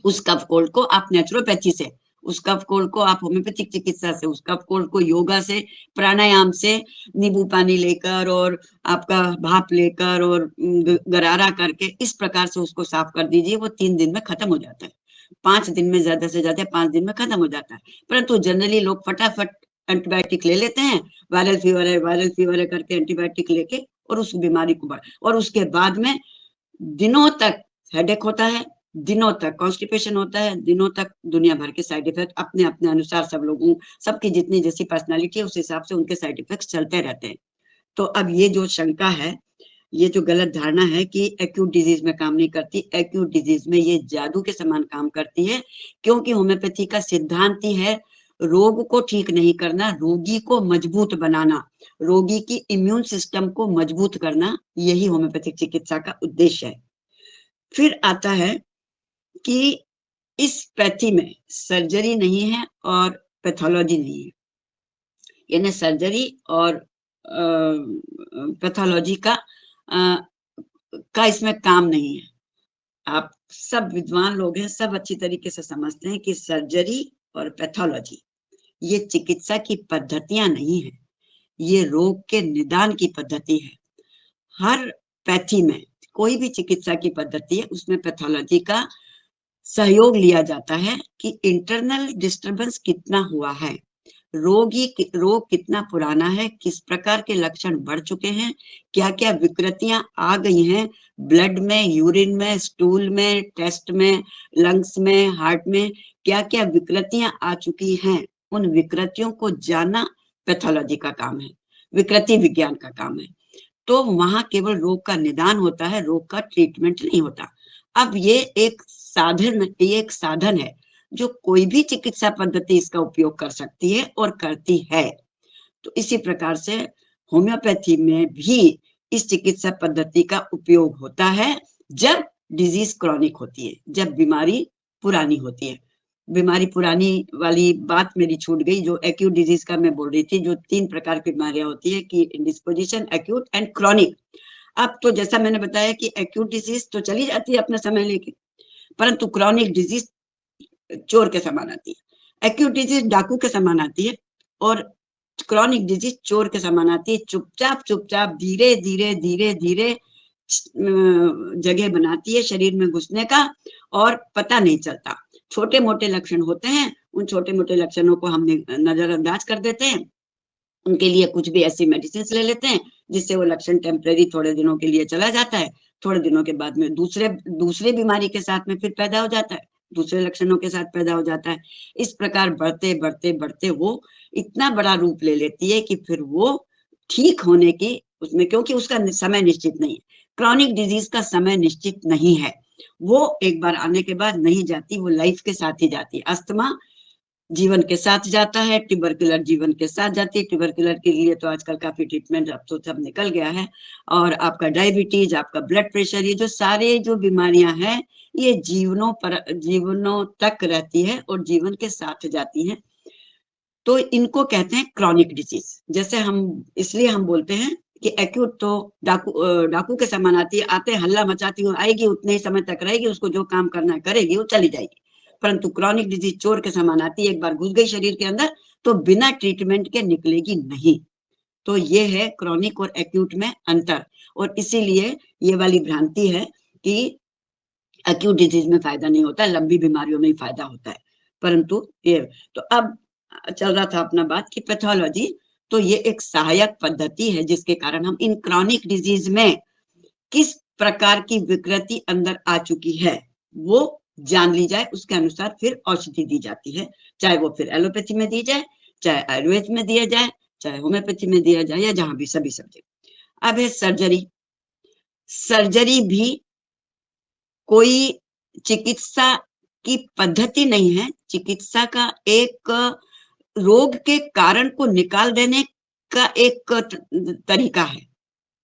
उस कफ कोल्ड को आप नेचुरोपैथी से, उस कफ कोल्ड को आप होम्योपैथिक चिकित्सा से, उस कफ कोल्ड को योगा से, प्राणायाम से, नींबू पानी लेकर और आपका भाप लेकर और गरारा करके इस प्रकार से उसको साफ कर दीजिए, वो 3 दिन में खत्म हो जाता है। 5 दिन में, ज्यादा से ज्यादा 5 दिन में खत्म हो जाता है। परंतु जनरली लोग फटाफट एंटीबायोटिक ले लेते हैं, वायरल फीवर है करके एंटीबायोटिक लेके और उस बीमारी को और उसके बाद में दिनों तक हेडेक होता है, दिनों तक कॉन्स्टिपेशन होता है, दिनों तक दुनिया भर के साइड इफेक्ट अपने अपने अनुसार सब लोगों, सबकी जितनी जैसी पर्सनालिटी है उस हिसाब से उनके साइड इफेक्ट चलते रहते हैं। तो अब ये जो शंका है, ये जो गलत धारणा है कि एक्यूट डिजीज में काम नहीं करती, एक्यूट डिजीज में ये जादू के समान काम करती है, क्योंकि होम्योपैथी का सिद्धांत ही है रोग को ठीक नहीं करना, रोगी को मजबूत बनाना, रोगी की इम्यून सिस्टम को मजबूत करना, यही होम्योपैथिक चिकित्सा का उद्देश्य है। फिर आता है कि इस पैथी में सर्जरी नहीं है और पैथोलॉजी नहीं है, यानी सर्जरी और पैथोलॉजी का इसमें काम नहीं है। आप सब विद्वान लोग हैं, सब अच्छी तरीके से समझते हैं कि सर्जरी और पैथोलॉजी ये चिकित्सा की पद्धतियां नहीं है, ये रोग के निदान की पद्धति है। हर पैथी में कोई भी चिकित्सा की पद्धति है उसमें पैथोलॉजी का सहयोग लिया जाता है कि इंटरनल डिस्टरबेंस कितना हुआ है, रोग कितना पुराना है, किस प्रकार के लक्षण बढ़ चुके हैं, क्या क्या विकृतियां आ गई हैं ब्लड में, यूरिन में, स्टूल में, टेस्ट में, लंग्स में, हार्ट में, क्या क्या विकृतियां आ चुकी हैं, उन विकृतियों को जानना पैथोलॉजी का काम है, विकृति विज्ञान का काम है। तो वहां केवल रोग का निदान होता है, रोग का ट्रीटमेंट नहीं होता। अब ये एक साधन है जो कोई भी चिकित्सा पद्धति इसका उपयोग कर सकती है और करती है। तो इसी प्रकार से होम्योपैथी में भी इस चिकित्सा पद्धति का उपयोग होता है जब डिजीज क्रॉनिक होती है, जब बीमारी पुरानी होती है। बीमारी पुरानी वाली बात मेरी छूट गई, जो एक्यूट डिजीज का मैं बोल रही थी, जो 3 प्रकार की बीमारियां होती है कि इंडिस्पोजिशन, एक्यूट एंड क्रॉनिक। अब तो जैसा मैंने बताया कि एक्यूट डिजीज तो चली जाती है अपना समय लेके, परंतु क्रॉनिक डिजीज चोर के समान आती है। एक्यूट डिजीज डाकू के समान आती है और क्रॉनिक डिजीज चोर के समान आती है। चुपचाप धीरे धीरे जगह बनाती है शरीर में घुसने का और पता नहीं चलता। छोटे मोटे लक्षण होते हैं, उन छोटे मोटे लक्षणों को हम नजरअंदाज कर देते हैं, उनके लिए कुछ भी ऐसी मेडिसिन ले लेते हैं जिससे वो लक्षण टेम्परेरी थोड़े दिनों के लिए चला जाता है, थोड़े दिनों के बाद में दूसरे बीमारी के साथ में फिर पैदा हो जाता है, दूसरे लक्षणों के साथ पैदा हो जाता है। इस प्रकार बढ़ते वो इतना बड़ा रूप ले लेती है कि फिर वो ठीक होने की उसमें, क्योंकि उसका समय निश्चित नहीं है, क्रॉनिक डिजीज का समय निश्चित नहीं है, वो एक बार आने के बाद नहीं जाती, वो लाइफ के साथ ही जाती है। अस्थमा जीवन के साथ जाता है, ट्यूबरकुलर जीवन के साथ जाती है। ट्यूबरकुलर के लिए तो आजकल काफी ट्रीटमेंट अब तो सब निकल गया है। और आपका डायबिटीज, आपका ब्लड प्रेशर, ये जो सारे जो बीमारियां हैं ये जीवनों तक रहती है और जीवन के साथ जाती हैं। तो इनको कहते हैं क्रॉनिक डिजीज। जैसे इसलिए हम बोलते हैं कि एक्यूट तो डाकू के समान आती है, आते हल्ला मचाती हुई आएगी, उतने ही समय तक रहेगी, उसको जो काम करना है करेगी, वो चली जाएगी। परंतु क्रॉनिक डिजीज चोर के समान आती है, एक बार घुस गई शरीर के अंदर तो बिना ट्रीटमेंट के निकलेगी नहीं। तो ये है क्रॉनिक और एक्यूट में अंतर। और इसीलिए ये वाली भ्रांति है कि एक्यूट डिजीज में फायदा नहीं होता, लंबी बीमारियों में ही फायदा होता है। परंतु ये तो अब चल रहा था अपना बात कि पैथोलॉजी तो ये एक सहायक पद्धति है जिसके कारण हम इन क्रॉनिक डिजीज में किस प्रकार की विकृति अंदर आ चुकी है वो जान ली जाए, उसके अनुसार फिर औषधि दी जाती है, चाहे वो फिर एलोपैथी में दी जाए, चाहे आयुर्वेद में दिया जाए, चाहे होम्योपैथी में दिया जाए, या जहां भी सभी सब्जेक्ट। अब है सर्जरी भी कोई चिकित्सा की पद्धति नहीं है, चिकित्सा का एक रोग के कारण को निकाल देने का एक तरीका है।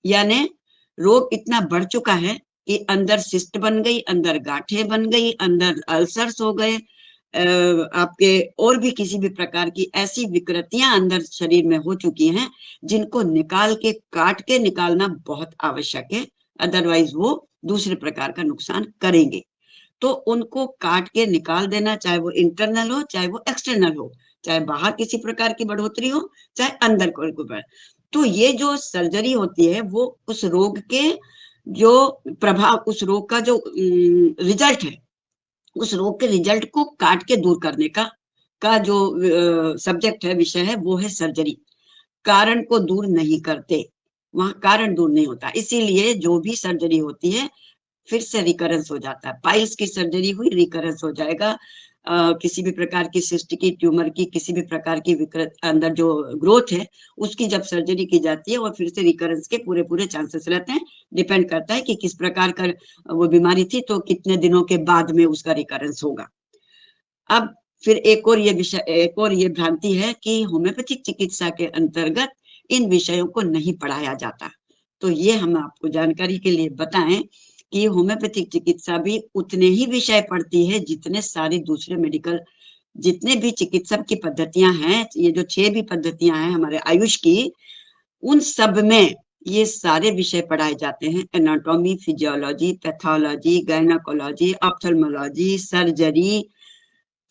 यानी रोग इतना बढ़ चुका है कि अंदर सिस्ट बन गई, अंदर गांठें बन गई, अंदर अल्सर्स हो गए, आपके और भी किसी भी प्रकार की ऐसी विकृतियां अंदर शरीर में हो चुकी हैं जिनको निकाल के काट के निकालना बहुत आवश्यक है, अदरवाइज वो दूसरे प्रकार का नुकसान करेंगे। तो उनको काट के निकाल देना, चाहे वो इंटरनल हो चाहे वो एक्सटर्नल हो, चाहे बाहर किसी प्रकार की बढ़ोतरी हो चाहे अंदर कोई बढ़। तो ये जो सर्जरी होती है वो उस रोग के जो प्रभाव, उस रोग का जो रिजल्ट है, उस रोग के रिजल्ट को काट के दूर करने का जो सब्जेक्ट है, विषय है, वो है सर्जरी। कारण को दूर नहीं करते, वहां कारण दूर नहीं होता, इसीलिए जो भी सर्जरी होती है फिर से रिकरेंस हो जाता है। पाइल्स की सर्जरी हुई, रिकरेंस हो जाएगा। किसी भी प्रकार की सिस्ट की, ट्यूमर की, किसी भी प्रकार की विकृत अंदर जो ग्रोथ है उसकी जब सर्जरी की जाती है और फिर से रिकरेंस के पूरे चांसेस रहते हैं। डिपेंड करता है कि किस प्रकार का वो बीमारी थी, तो कितने दिनों के बाद में उसका रिकरेंस होगा। अब फिर एक और ये भ्रांति है कि होम्योपैथिक चिकित्सा के अंतर्गत इन विषयों को नहीं पढ़ाया जाता। तो ये हम आपको जानकारी के लिए बताएं कि होम्योपैथिक चिकित्सा भी उतने ही विषय पढ़ती है जितने सारी दूसरे मेडिकल, जितने भी चिकित्सा की पद्धतियां हैं, ये जो 6 भी पद्धतियां हैं हमारे आयुष की, उन सब में ये सारे विषय पढ़ाए जाते हैं। Anatomy, physiology, pathology, gynaecology, ophthalmology, surgery,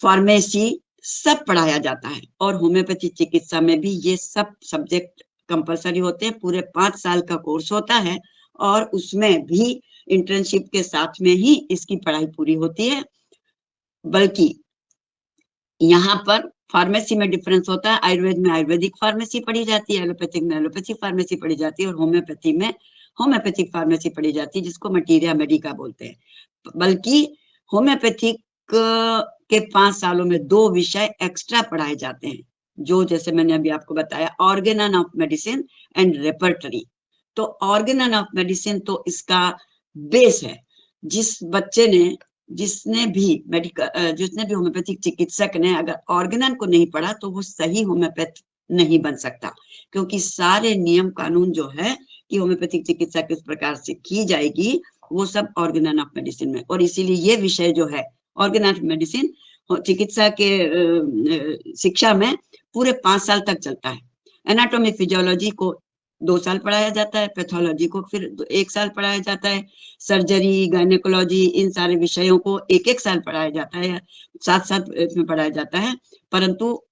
pharmacy, सब पढ़ाया जाता है। और होम्योपैथी चिकित्सा में भी ये सब सब्जेक्ट कंपलसरी होते हैं, पूरे 5 साल का कोर्स होता है और उसमें भी इंटर्नशिप के साथ में ही इसकी पढ़ाई पूरी होती है। बल्कि यहाँ पर फार्मेसी में डिफरेंस होता है, आयुर्वेद में आयुर्वेदिक फार्मेसी पढ़ी जाती है, एलोपैथिक में एलोपैथी फार्मेसी पढ़ी जाती है और होम्योपैथी में होम्योपैथिक फार्मेसी पढ़ी जाती है, जिसको मटीरिया मेडिका बोलते हैं। बल्कि होम्योपैथिक के 5 सालों में 2 विषय एक्स्ट्रा पढ़ाए जाते हैं, जो जैसे मैंने अभी आपको बताया, Organon of medicine and repertory. तो ऑर्गेनन ऑफ मेडिसिन तो इसका बेस है। जिस बच्चे ने जिसने भी होम्योपैथिक चिकित्सक ने अगर ऑर्गेनन को नहीं पढ़ा तो वो सही होम्योपैथ नहीं बन सकता, क्योंकि सारे नियम कानून जो है कि होम्योपैथिक चिकित्सा किस प्रकार से की जाएगी वो सब ऑर्गेनन ऑफ मेडिसिन में। और इसीलिए ये विषय जो है ऑर्गेनन ऑफ मेडिसिन चिकित्सा के शिक्षा में पूरे 5 साल तक चलता है। एनाटॉमी फिजियोलॉजी को 2 साल पढ़ाया जाता है, पैथोलॉजी को फिर 1 साल पढ़ाया जाता है, सर्जरी, गायनेकोलॉजी, इन सारे विषयों को 1-1 साल पढ़ाया जाता है, 7-7 इसमें पढ़ाया जाता है। परंतु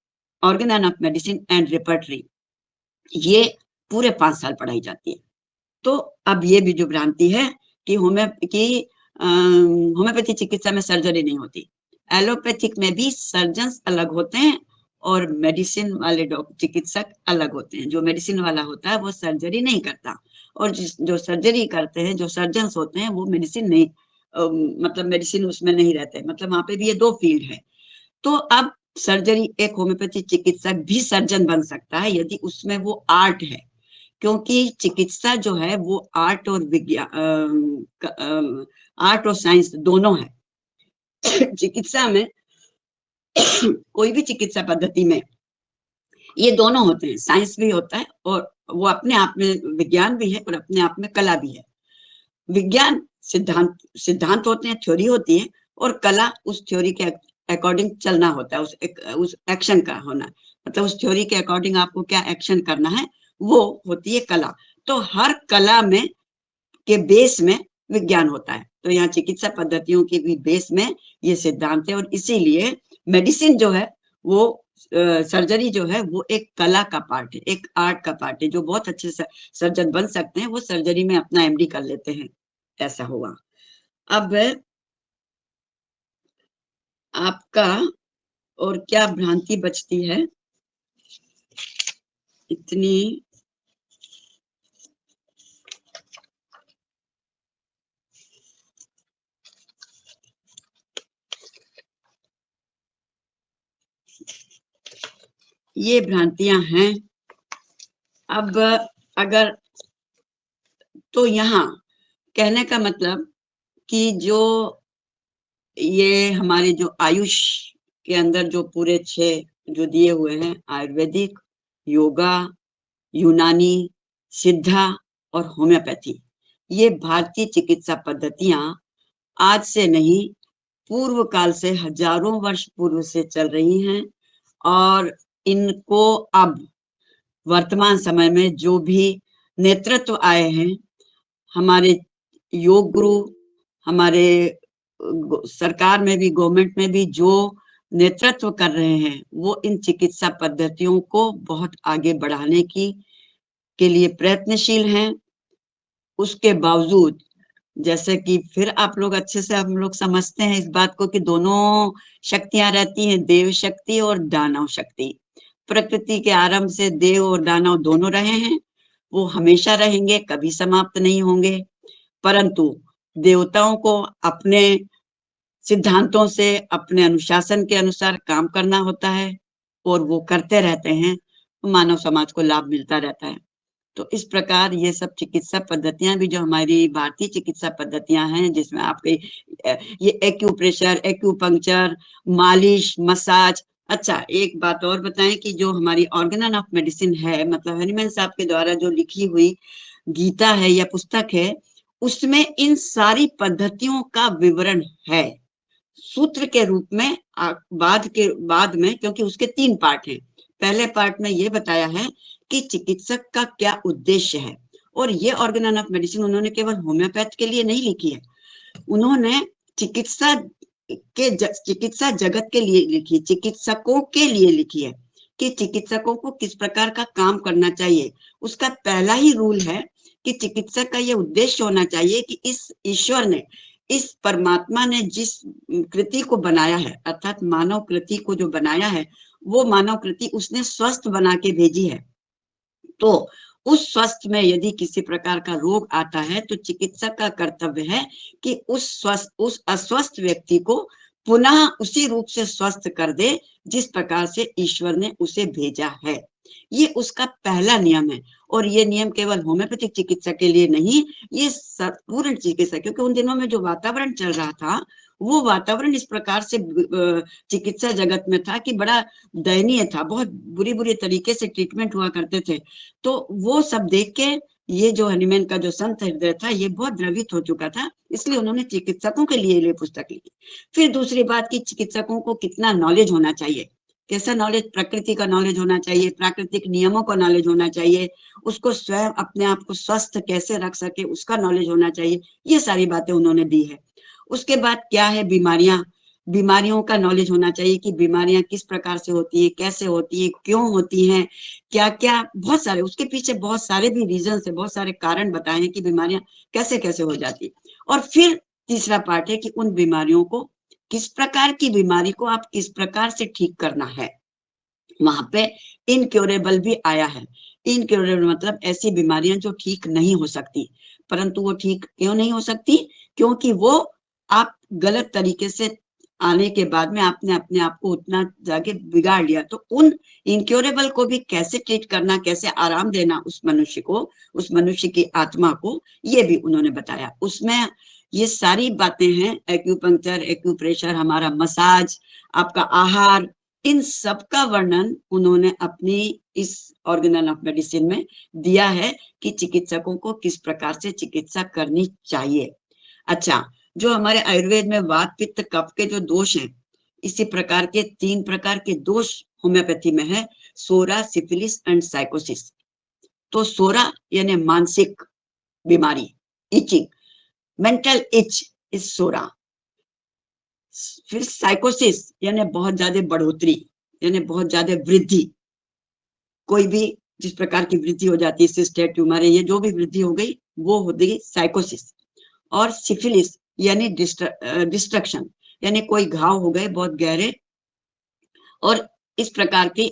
Organon of medicine and repertory ये पूरे 5 साल पढ़ाई जाती है। तो अब ये भी जो भ्रांति है कि होम्योपैथी चिकित्सा में सर्जरी नहीं होती, एलोपैथिक में भी सर्जन्स अलग होते हैं और मेडिसिन वाले चिकित्सक अलग होते हैं। जो मेडिसिन वाला होता है वो सर्जरी नहीं करता, और जो सर्जरी करते हैं, जो सर्जन्स होते हैं, वो मेडिसिन नहीं मतलब मेडिसिन उसमें नहीं रहते, मतलब वहां पे भी ये 2 फील्ड है। तो अब सर्जरी, एक होम्योपैथी चिकित्सक भी सर्जन बन सकता है यदि उसमें वो आर्ट है, क्योंकि चिकित्सा जो है वो आर्ट और विज्ञान, आर्ट और साइंस दोनों है। चिकित्सा में कोई भी चिकित्सा पद्धति में ये दोनों होते हैं, साइंस भी होता है और वो अपने आप में विज्ञान भी है और अपने आप में कला भी है। विज्ञान सिद्धांत होते हैं, थ्योरी होती है, और कला उस थ्योरी के अकॉर्डिंग चलना होता है, उस एक्शन का होना, मतलब उस थ्योरी के अकॉर्डिंग आपको क्या एक्शन करना है वो होती है कला। तो हर कला में के बेस में विज्ञान होता है। तो यहाँ चिकित्सा पद्धतियों के भी बेस में ये सिद्धांत है, और इसीलिए मेडिसिन जो है वो सर्जरी जो है वो एक कला का पार्ट है, एक आर्ट का पार्ट है। जो बहुत अच्छे सर्जन बन सकते हैं वो सर्जरी में अपना एमडी कर लेते हैं, ऐसा हुआ। अब आपका और क्या भ्रांति बचती है इतनी? ये भ्रांतियां हैं। अब अगर तो यहाँ कहने का मतलब कि जो ये हमारे जो आयुष के अंदर जो पूरे 6 जो दिए हुए हैं, आयुर्वेदिक, योगा, यूनानी, सिद्धा और होम्योपैथी, ये भारतीय चिकित्सा पद्धतियां आज से नहीं, पूर्व काल से हजारों वर्ष पूर्व से चल रही हैं। और इनको अब वर्तमान समय में जो भी नेतृत्व आए हैं, हमारे योग गुरु, हमारे सरकार में भी, गवर्नमेंट में भी जो नेतृत्व कर रहे हैं, वो इन चिकित्सा पद्धतियों को बहुत आगे बढ़ाने के लिए प्रयत्नशील हैं। उसके बावजूद, जैसे कि फिर आप लोग अच्छे से हम लोग समझते हैं इस बात को कि दोनों शक्तियां रहती हैं, देव शक्ति और दानव शक्ति। प्रकृति के आरंभ से देव और दानव दोनों रहे हैं, वो हमेशा रहेंगे, कभी समाप्त नहीं होंगे। परंतु देवताओं को अपने सिद्धांतों से, अपने अनुशासन के अनुसार काम करना होता है, और वो करते रहते हैं, मानव समाज को लाभ मिलता रहता है। तो इस प्रकार ये सब चिकित्सा पद्धतियां भी जो हमारी भारतीय चिकित्सा पद्धतियां हैं, जिसमें आपके ये एक्यूप्रेशर, एक्यूपंक्चर, मालिश, मसाज। अच्छा, एक बात और बताएं कि जो हमारी ऑर्गेनन ऑफ मेडिसिन है, मतलब हनीमैन साहब के द्वारा जो लिखी हुई गीता है या पुस्तक है, उसमें इन सारी पद्धतियों का विवरण है सूत्र के रूप में, बाद में, क्योंकि उसके 3 पार्ट हैं। पहले पार्ट में ये बताया है कि चिकित्सक का क्या उद्देश्य है, और ये ऑर्गेनन ऑफ मेडिसिन उन्होंने केवल होम्योपैथ के लिए नहीं लिखी है, उन्होंने चिकित्सा जगत के लिए लिखी, चिकित्सकों के लिए लिखी है। कि चिकित्सकों को किस प्रकार का काम करना चाहिए। उसका पहला ही रूल है कि चिकित्सक का ये उद्देश्य होना चाहिए कि इस ईश्वर ने, इस परमात्मा ने जिस कृति को बनाया है, अर्थात मानव कृति को जो बनाया है, वो मानव कृति उसने स्वस्थ बना के भेजी है। तो उस स्वस्थ में यदि किसी प्रकार का रोग आता है तो चिकित्सक का कर्तव्य है कि उस अस्वस्थ व्यक्ति को पुनः उसी रूप से स्वस्थ कर दे जिस प्रकार से ईश्वर ने उसे भेजा है। ये उसका पहला नियम है। और ये नियम केवल होम्योपैथिक चिकित्सा के लिए नहीं, ये पूर्ण चिकित्सा, क्योंकि उन दिनों में जो वातावरण चल रहा था वो वातावरण इस प्रकार से चिकित्सा जगत में था कि बड़ा दयनीय था, बहुत बुरी बुरी तरीके से ट्रीटमेंट हुआ करते थे। तो वो सब देख के ये जो हनीमैन का जो संत हृदय था ये बहुत द्रवित हो चुका था, इसलिए उन्होंने चिकित्सकों के लिए पुस्तक लिखी। फिर दूसरी बात की चिकित्सकों को कितना नॉलेज होना चाहिए, कैसा नॉलेज, प्रकृति का नॉलेज होना चाहिए, प्राकृतिक नियमों का नॉलेज होना चाहिए, उसको स्वयं अपने आप को स्वस्थ कैसे रख सके उसका नॉलेज होना चाहिए। ये सारी बातें उन्होंने दी है। उसके बाद क्या है, बीमारियों का नॉलेज होना चाहिए कि बीमारियां किस प्रकार से होती है, कैसे होती है, क्यों होती हैं, क्या क्या, बहुत सारे उसके पीछे बहुत सारे भी रीजन है, बहुत सारे कारण बताए हैं कि बीमारियां कैसे कैसे हो जाती। और फिर तीसरा पार्ट है कि उन बीमारियों को, किस प्रकार की बीमारी को आप किस प्रकार से ठीक करना है। वहां पे इनक्योरेबल भी आया है। इनक्योरेबल मतलब ऐसी बीमारियां जो ठीक नहीं हो सकती, परंतु वो ठीक क्यों नहीं हो सकती, क्योंकि वो आप गलत तरीके से आने के बाद में आपने अपने आप को उतना जाके बिगाड़ लिया। तो उन इनक्योरेबल को भी कैसे ट्रीट करना, कैसे आराम देना उस मनुष्य को, उस मनुष्य की आत्मा को, ये भी उन्होंने बताया। उसमें ये सारी बातें हैं, एक्यूपंक्चर, एक्यूप्रेशर, हमारा मसाज, आपका आहार, इन सब का वर्णन उन्होंने अपनी इस ऑर्गेनल ऑफ मेडिसिन में दिया है कि चिकित्सकों को किस प्रकार से चिकित्सा करनी चाहिए। अच्छा, जो हमारे आयुर्वेद में वात पित्त कफ के जो दोष हैं, इसी प्रकार के 3 प्रकार के दोष होम्योपैथी में है, सोरा, सिफिलिस एंड साइकोसिस। तो सोरा यानी मानसिक बीमारी, इचिंग, मेंटल इच इज सोरा। फिर साइकोसिस यानी बहुत ज्यादा बढ़ोतरी, यानी बहुत ज्यादा वृद्धि, कोई भी जिस प्रकार की वृद्धि हो जाती है, सिस्टेट ट्यूमर है, ये जो भी वृद्धि हो गई वो हो गई साइकोसिस। और सिफिलिस यानी डिस्ट्रक्शन, यानी कोई घाव हो गए बहुत गहरे और इस प्रकार की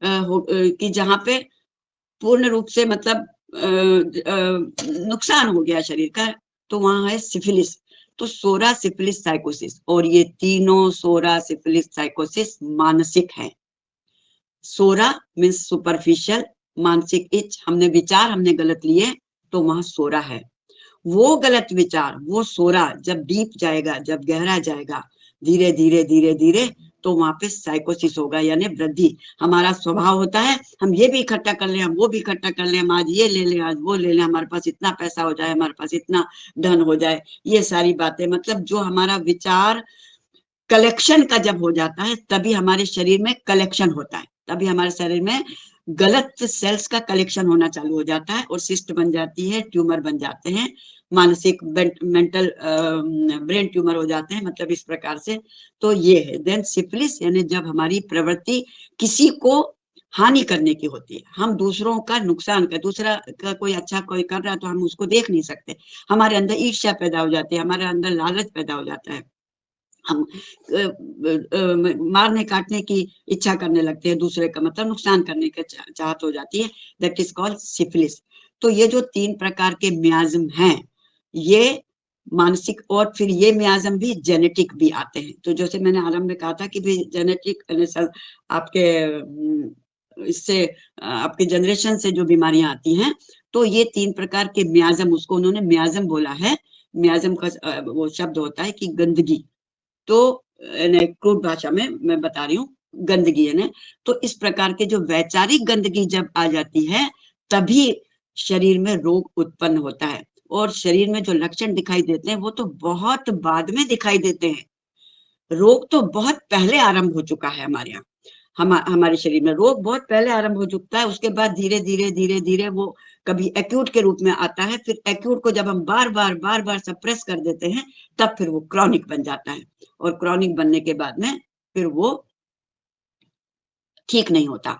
कि जहां पे पूर्ण रूप से मतलब नुकसान हो गया शरीर का, तो वहां है सिफिलिस। तो सोरा, सिफिलिस, साइकोसिस, और ये तीनों सोरा, सिफिलिस, साइकोसिस मानसिक है। सोरा मीन्स सुपरफिशियल, मानसिक इच, हमने गलत लिए तो वहां सोरा है। वो गलत विचार, वो सोरा जब डीप जाएगा, जब गहरा जाएगा, धीरे धीरे धीरे धीरे, तो वहां पे साइकोसिस होगा, यानी वृद्धि। हमारा स्वभाव होता है हम ये भी इकट्ठा कर लें, हम वो भी इकट्ठा कर लें, हम आज ये ले लें, आज वो ले लें, हमारे पास इतना पैसा हो जाए, हमारे पास इतना धन हो जाए, ये सारी बातें, मतलब जो हमारा विचार कलेक्शन का जब हो जाता है तभी हमारे शरीर में कलेक्शन होता है, तभी हमारे शरीर में गलत सेल्स का कलेक्शन होना चालू हो जाता है और सिस्ट बन जाती है, ट्यूमर बन जाते हैं, मानसिक मेंटल ब्रेन ट्यूमर हो जाते हैं, मतलब इस प्रकार से। तो ये है। देन सिफिलिस यानी जब हमारी प्रवृत्ति किसी को हानि करने की होती है, हम दूसरों का नुकसान कर, दूसरा का कोई अच्छा कोई कर रहा है तो हम उसको देख नहीं सकते, हमारे अंदर ईर्ष्या पैदा हो जाती है, हमारे अंदर लालच पैदा हो जाता है, हम मारने काटने की इच्छा करने लगते हैं, दूसरे का मतलब नुकसान करने की चाहत हो जाती है, दैट इज कॉल्ड सिफिलिस। तो ये जो 3 प्रकार के मियाज्म हैं, ये मानसिक, और फिर ये मियाज्म भी जेनेटिक भी आते हैं। तो जैसे मैंने आरंभ में कहा था कि भी जेनेटिक आपके इससे आपके जनरेशन से जो बीमारियां आती हैं, तो ये 3 प्रकार के मियाज्म, उसको उन्होंने मियाज्म बोला है। मियाज्म का वो शब्द होता है कि गंदगी, तो क्रूड भाषा में मैं बता रही हूँ, गंदगी है ना। तो इस प्रकार के जो वैचारिक गंदगी जब आ जाती है तभी शरीर में रोग उत्पन्न होता है, और शरीर में जो लक्षण दिखाई देते हैं वो तो बहुत बाद में दिखाई देते हैं। रोग तो बहुत पहले आरंभ हो चुका है हमारे यहाँ, हमारे शरीर में रोग बहुत पहले आरंभ हो चुका है। उसके बाद धीरे धीरे धीरे धीरे वो कभी एक्यूट के रूप में आता है, फिर एक्यूट को जब हम बार बार सप्रेस कर देते हैं तब फिर वो क्रॉनिक बन जाता है, और क्रॉनिक बनने के बाद में फिर वो ठीक नहीं होता।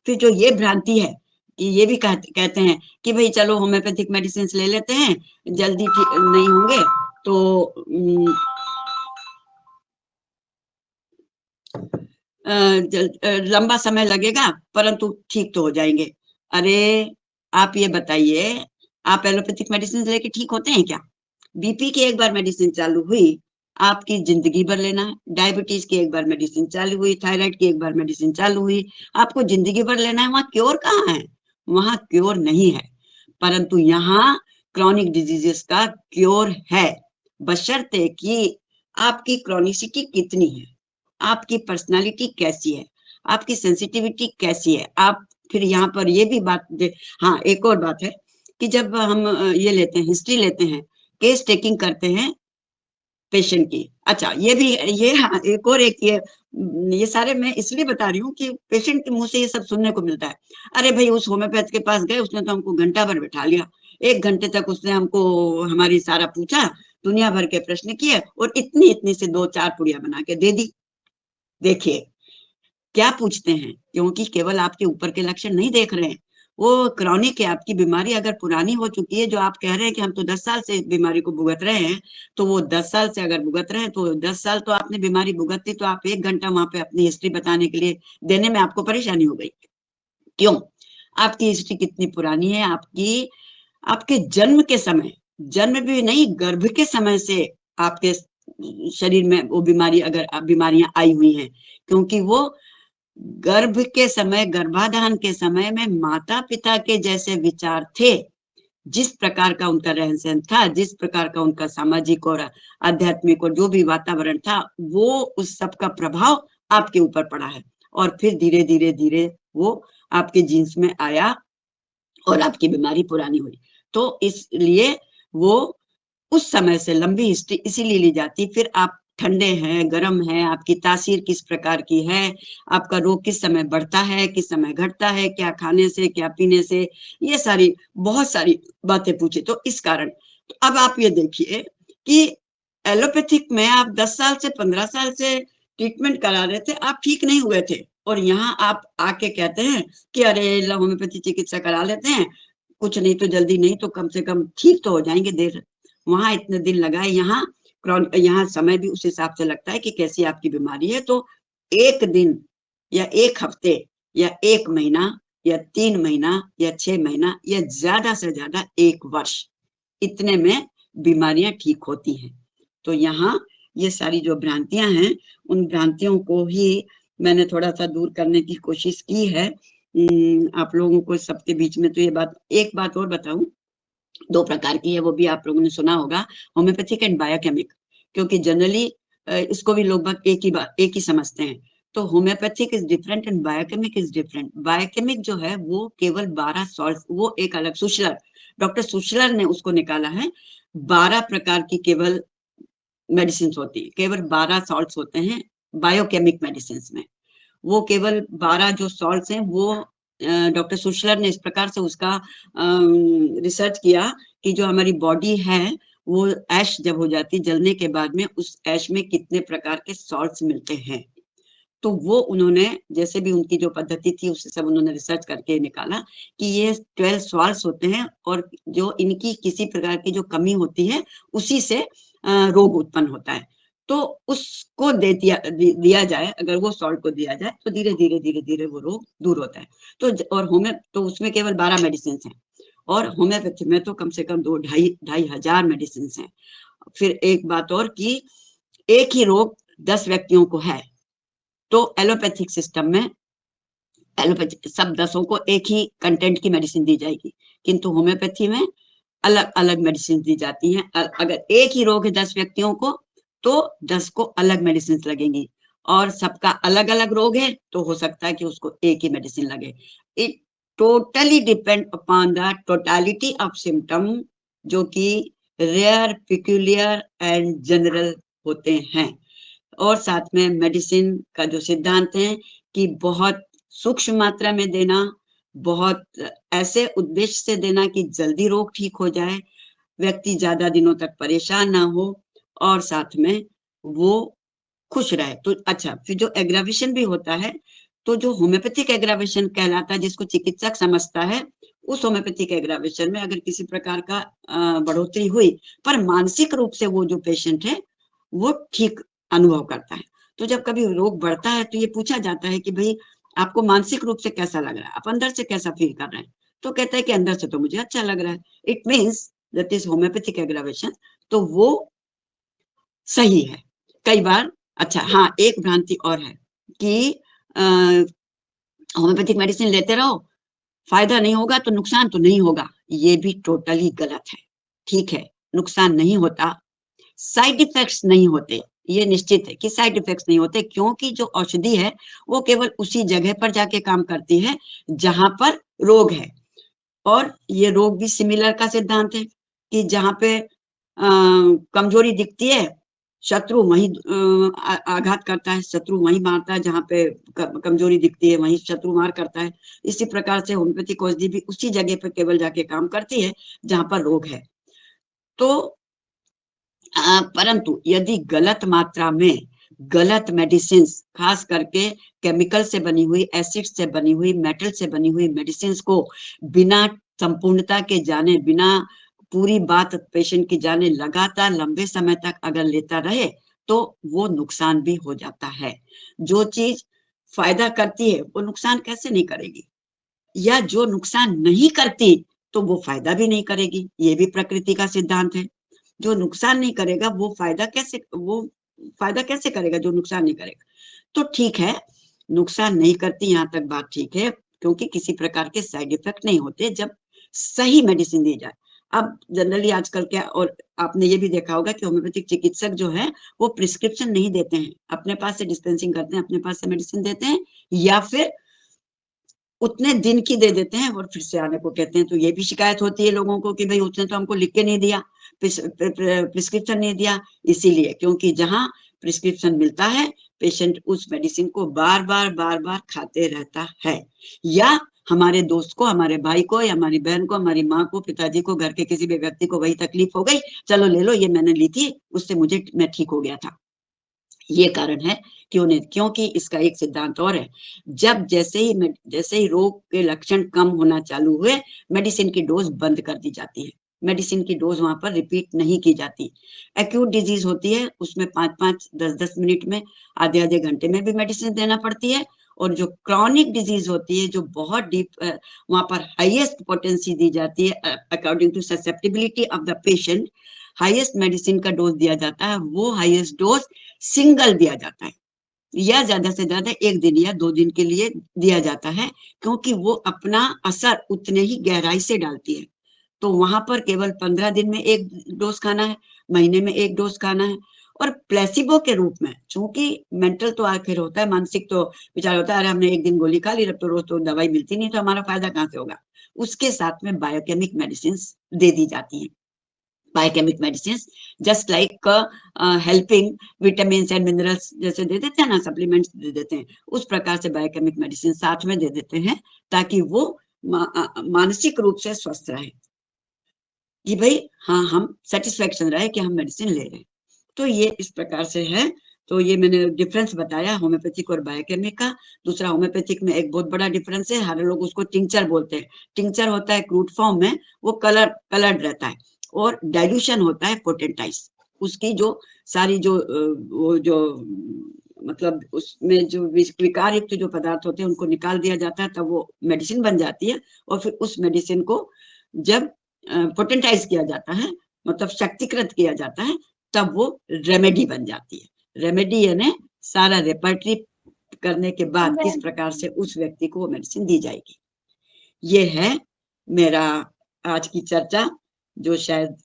फिर जो ये भ्रांति है कि ये भी कहते हैं कि भाई चलो होम्योपैथिक मेडिसिन ले लेते हैं, जल्दी ठीक नहीं होंगे तो लंबा समय लगेगा परंतु ठीक तो हो जाएंगे। अरे आप ये बताइए, आप एलोपैथिक मेडिसिन लेके ठीक होते हैं क्या? बीपी की एक बार मेडिसिन चालू हुई, आपकी जिंदगी भर लेना है। डायबिटीज की एक बार मेडिसिन चालू हुई, थायराइड की एक बार मेडिसिन चालू हुई, आपको जिंदगी भर लेना है। वहां क्योर कहाँ है? वहां क्योर नहीं है। परंतु यहाँ क्रॉनिक डिजीजेस का क्योर है, बशर्ते कि आपकी क्रॉनिसिटी कितनी है, आपकी पर्सनालिटी कैसी है, आपकी सेंसिटिविटी कैसी है। आप फिर यहाँ पर ये भी बात हाँ, एक और बात है कि जब हम ये लेते हैं, हिस्ट्री लेते हैं, केस टेकिंग करते हैं पेशेंट की। अच्छा, ये भी ये हाँ, ये सारे मैं इसलिए बता रही हूँ कि पेशेंट के मुंह से ये सब सुनने को मिलता है। अरे भाई, उस होम्योपैथ के पास गए, उसने तो हमको घंटा भर बैठा लिया, 1 घंटे तक उसने हमको हमारी सारा पूछा, दुनिया भर के प्रश्न किए और इतनी इतनी से 2-4 पुड़िया बना के दे दी। देखिए क्या पूछते हैं, क्योंकि केवल आपके ऊपर के लक्षण नहीं देख रहे हैं, वो क्रॉनिक है। आपकी बीमारी अगर पुरानी हो चुकी है, जो आप कह रहे हैं कि हम तो 10 साल से बीमारी को भुगत रहे हैं, तो वो 10 साल से अगर भुगत रहे हैं तो 10 साल तो आपने बीमारी भुगती, तो आप 1 घंटा वहां पे अपनी हिस्ट्री बताने के लिए देने में आपको परेशानी हो गई। क्यों? आपकी हिस्ट्री कितनी पुरानी है? आपके जन्म के समय, जन्म भी नहीं, गर्भ के समय से आपके शरीर में वो बीमारियां आई हुई हैं, क्योंकि वो गर्भ के समय, गर्भाधान के समय में माता पिता के जैसे विचार थे, जिस प्रकार का उनका रहन सहन था, जिस प्रकार का उनका सामाजिक और आध्यात्मिक और जो भी वातावरण था, वो उस सब का प्रभाव आपके ऊपर पड़ा है। और फिर धीरे धीरे धीरे वो आपके जीन्स में आया और आपकी बीमारी पुरानी हुई। तो इसलिए वो उस समय से लंबी हिस्ट्री इसीलिए ली जाती। फिर आप ठंडे हैं, गर्म हैं, आपकी तासीर किस प्रकार की है, आपका रोग किस समय बढ़ता है, किस समय घटता है, क्या खाने से, क्या पीने से, ये सारी बहुत सारी बातें पूछे। तो इस कारण तो अब आप ये देखिए कि एलोपैथिक में आप 10 साल से 15 साल से ट्रीटमेंट करा रहे थे, आप ठीक नहीं हुए थे, और यहाँ आप आके कहते हैं कि अरे होम्योपैथी चिकित्सा करा लेते हैं, कुछ नहीं तो जल्दी नहीं तो कम से कम ठीक तो हो जाएंगे। देर वहां इतने दिन लगाए, यहाँ समय भी उस हिसाब से लगता है कि कैसी आपकी बीमारी है। तो 1 दिन या 1 हफ्ते या 1 महीना या 3 महीना या 6 महीना या ज्यादा से ज्यादा 1 वर्ष, इतने में बीमारियां ठीक होती हैं। तो यहाँ ये सारी जो भ्रांतियां हैं, उन भ्रांतियों को ही मैंने थोड़ा सा दूर करने की कोशिश की है आप लोगों को सबके बीच में। तो ये बात, एक बात और बताऊं, 2 प्रकार की है, वो भी आप लोगों ने सुना होगा, होम्योपैथिक एंड बायोकेमिक, क्योंकि जनरली इसको भी लोग एक ही समझते हैं। तो homeopathic is different and biochemic is different. Biochemic जो है वो केवल 12 सॉल्ट, वो एक अलग डॉक्टर सुशलर ने उसको निकाला है। 12 प्रकार की केवल मेडिसिन होती है, केवल 12 सॉल्ट्स होते हैं बायोकेमिक मेडिसिन में। वो केवल 12 जो सॉल्ट्स हैं, वो डॉक्टर सुशलर ने इस प्रकार से उसका रिसर्च किया कि जो हमारी बॉडी है वो ऐश जब हो जाती, जलने के बाद में उस ऐश में कितने प्रकार के सॉल्ट्स मिलते हैं। तो वो उन्होंने, जैसे भी उनकी जो पद्धति थी उससे सब उन्होंने रिसर्च करके निकाला कि ये 12 सॉल्ट्स होते हैं, और जो इनकी किसी प्रकार की जो कमी होती है उसी से रोग उत्पन्न होता है। तो उसको दिया जाए, अगर वो सॉल्ट को दिया जाए तो धीरे धीरे धीरे धीरे वो रोग दूर होता है। तो उसमें केवल 12 मेडिसिन हैं, और होम्योपैथी में तो कम से कम 2-2.5 हजार मेडिसिन हैं। फिर एक बात और कि एक ही रोग 10 व्यक्तियों को है, तो एलोपैथिक सिस्टम में एलोपैथी सब 10 को एक ही कंटेंट की मेडिसिन दी जाएगी, किंतु होम्योपैथी में अलग अलग मेडिसिन दी जाती हैं। अगर एक ही रोग है 10 व्यक्तियों को, तो 10 को अलग मेडिसिन लगेंगी, और सबका अलग अलग रोग है तो हो सकता है कि उसको एक ही मेडिसिन लगे। It totally depend upon the totality of symptom, जो कि रेयर, पिक्यूलियर एंड जनरल होते हैं। और साथ में मेडिसिन का जो सिद्धांत है कि बहुत सूक्ष्म मात्रा में देना, बहुत ऐसे उद्देश्य से देना कि जल्दी रोग ठीक हो जाए, व्यक्ति ज्यादा दिनों तक परेशान ना हो, और साथ में वो खुश रहे। तो अच्छा, फिर जो एग्रावेशन भी होता है, तो जो होम्योपैथिक एग्रावेशन कहलाता है, जिसको चिकित्सक समझता है, उस होम्योपैथिक एग्रावेशन में अगर किसी प्रकार का बढ़ोतरी हुई, पर मानसिक रूप से वो जो पेशेंट है वो ठीक अनुभव करता है। तो जब कभी रोग बढ़ता है तो ये पूछा जाता है कि भाई आपको मानसिक रूप से कैसा लग रहा है, आप अंदर से कैसा फील कर रहे हैं? तो कहता है कि अंदर से तो मुझे अच्छा लग रहा है। It means that is homeopathic aggravation. तो वो सही है कई बार। अच्छा हाँ, एक भ्रांति और है कि होम्योपैथिक मेडिसिन लेते रहो, फायदा नहीं होगा तो नुकसान तो नहीं होगा। ये भी टोटली गलत है। ठीक है, नुकसान नहीं होता, साइड इफेक्ट्स नहीं होते, ये निश्चित है कि साइड इफेक्ट्स नहीं होते, क्योंकि जो औषधि है वो केवल उसी जगह पर जाके काम करती है जहां पर रोग है। और ये रोग भी सिमिलर का सिद्धांत है कि जहाँ पे कमजोरी दिखती है, शत्रु वहीं आघात करता है, शत्रु वहीं मारता है, जहाँ पे कमजोरी दिखती है वहीं शत्रु मार करता है। इसी प्रकार से होम्योपैथिक औषधि भी उसी जगह पर केवल जाके काम करती है जहाँ पर रोग है। तो परंतु यदि गलत मात्रा में गलत मेडिसिन, खास करके केमिकल से बनी हुई, एसिड से बनी हुई, मेटल से बनी हुई मेडिसिन को बिना संपूर्णता के जाने, बिना पूरी बात पेशेंट की जाने लगातार लंबे समय तक अगर लेता रहे तो वो नुकसान भी हो जाता है। जो चीज फायदा करती है वो नुकसान कैसे नहीं करेगी, या जो नुकसान नहीं करती तो वो फायदा भी नहीं करेगी। ये भी प्रकृति का सिद्धांत है। जो नुकसान नहीं करेगा वो फायदा कैसे करेगा जो नुकसान नहीं करेगा। तो ठीक है, नुकसान नहीं करती, यहाँ तक बात ठीक है, क्योंकि किसी प्रकार के साइड इफेक्ट नहीं होते जब सही मेडिसिन दी जाए। अब जनरली आजकल क्या, और आपने ये भी देखा होगा कि होम्योपैथिक चिकित्सक जो है वो प्रिस्क्रिप्शन नहीं देते हैं, अपने पास से डिस्पेंसिंग करते हैं, अपने पास से मेडिसिन देते हैं, या फिर उतने दिन की दे देते हैं और फिर से आने को कहते हैं। तो ये भी शिकायत होती है लोगों को कि भाई उसने तो हमको लिख के नहीं दिया, प्रिस्क्रिप्शन नहीं दिया। इसीलिए क्योंकि जहां प्रिस्क्रिप्शन मिलता है, पेशेंट उस मेडिसिन को बार बार खाते रहता है। या हमारे दोस्त को, हमारे भाई को, या हमारी बहन को, हमारी माँ को, पिताजी को, घर के किसी भी व्यक्ति को वही तकलीफ हो गई, चलो ले लो, ये मैंने ली थी, उससे मैं ठीक हो गया था। ये कारण है क्योंकि इसका एक सिद्धांत और है, जब जैसे ही रोग के लक्षण कम होना चालू हुए, मेडिसिन की डोज बंद कर दी जाती है। मेडिसिन की डोज वहां पर रिपीट नहीं की जाती। एक्यूट डिजीज होती है, उसमें 5-5, 10-10 मिनट में, आधे घंटे में भी मेडिसिन देना पड़ती है। और जो क्रॉनिक डिजीज होती है, जो बहुत डीप, वहां पर हाईएस्ट पोटेंसी दी जाती है according to susceptibility of the patient. Highest medicine का डोज दिया जाता है, वो हाईएस्ट डोज सिंगल दिया जाता है, या ज्यादा से ज्यादा 1 दिन या 2 दिन के लिए दिया जाता है, क्योंकि वो अपना असर उतने ही गहराई से डालती है। तो वहां पर केवल 15 दिन में 1 डोज खाना है, महीने में 1 डोज खाना है। और प्लेसिबो के रूप में, चूंकि मेंटल तो आखिर होता है, मानसिक तो विचार होता है, अरे हमने 1 दिन गोली खा ली, अब तो रोज तो दवाई मिलती नहीं, तो हमारा फायदा कहाँ से होगा। उसके साथ में बायोकेमिक मेडिसिन दे दी जाती है। Biochemic medicine just like helping vitamin and minerals जैसे दे देते हैं ना, सप्लीमेंट्स दे देते हैं, उस प्रकार से बायोकेमिक मेडिसिन साथ में दे देते हैं, ताकि वो मानसिक रूप से स्वस्थ रहे, कि भाई हाँ, हम सेटिस्फेक्शन रहे कि हम मेडिसिन ले रहे हैं। तो ये इस प्रकार से है। तो ये मैंने डिफरेंस बताया होम्योपैथिक और बायोकेमिक का। दूसरा, होम्योपैथिक में एक बहुत बड़ा डिफरेंस है, हर लोग उसको टिंचर बोलते हैं। टिंचर होता है क्रूड फॉर्म में, वो कलर्ड रहता है, और डाइल्यूशन होता है पोटेंटाइज। उसकी जो सारी जो वो जो मतलब उसमें जो विकार युक्त जो पदार्थ होते हैं उनको निकाल दिया जाता है, तब वो मेडिसिन बन जाती है। और फिर उस मेडिसिन को जब पोटेंटाइज किया जाता है, मतलब शक्तिकृत किया जाता है, तब वो रेमेडी बन जाती है। रेमेडी यानी सारा रेपर्टरी करने के बाद किस प्रकार से उस व्यक्ति को वो मेडिसिन दी जाएगी। ये है मेरा आज की चर्चा, जो शायद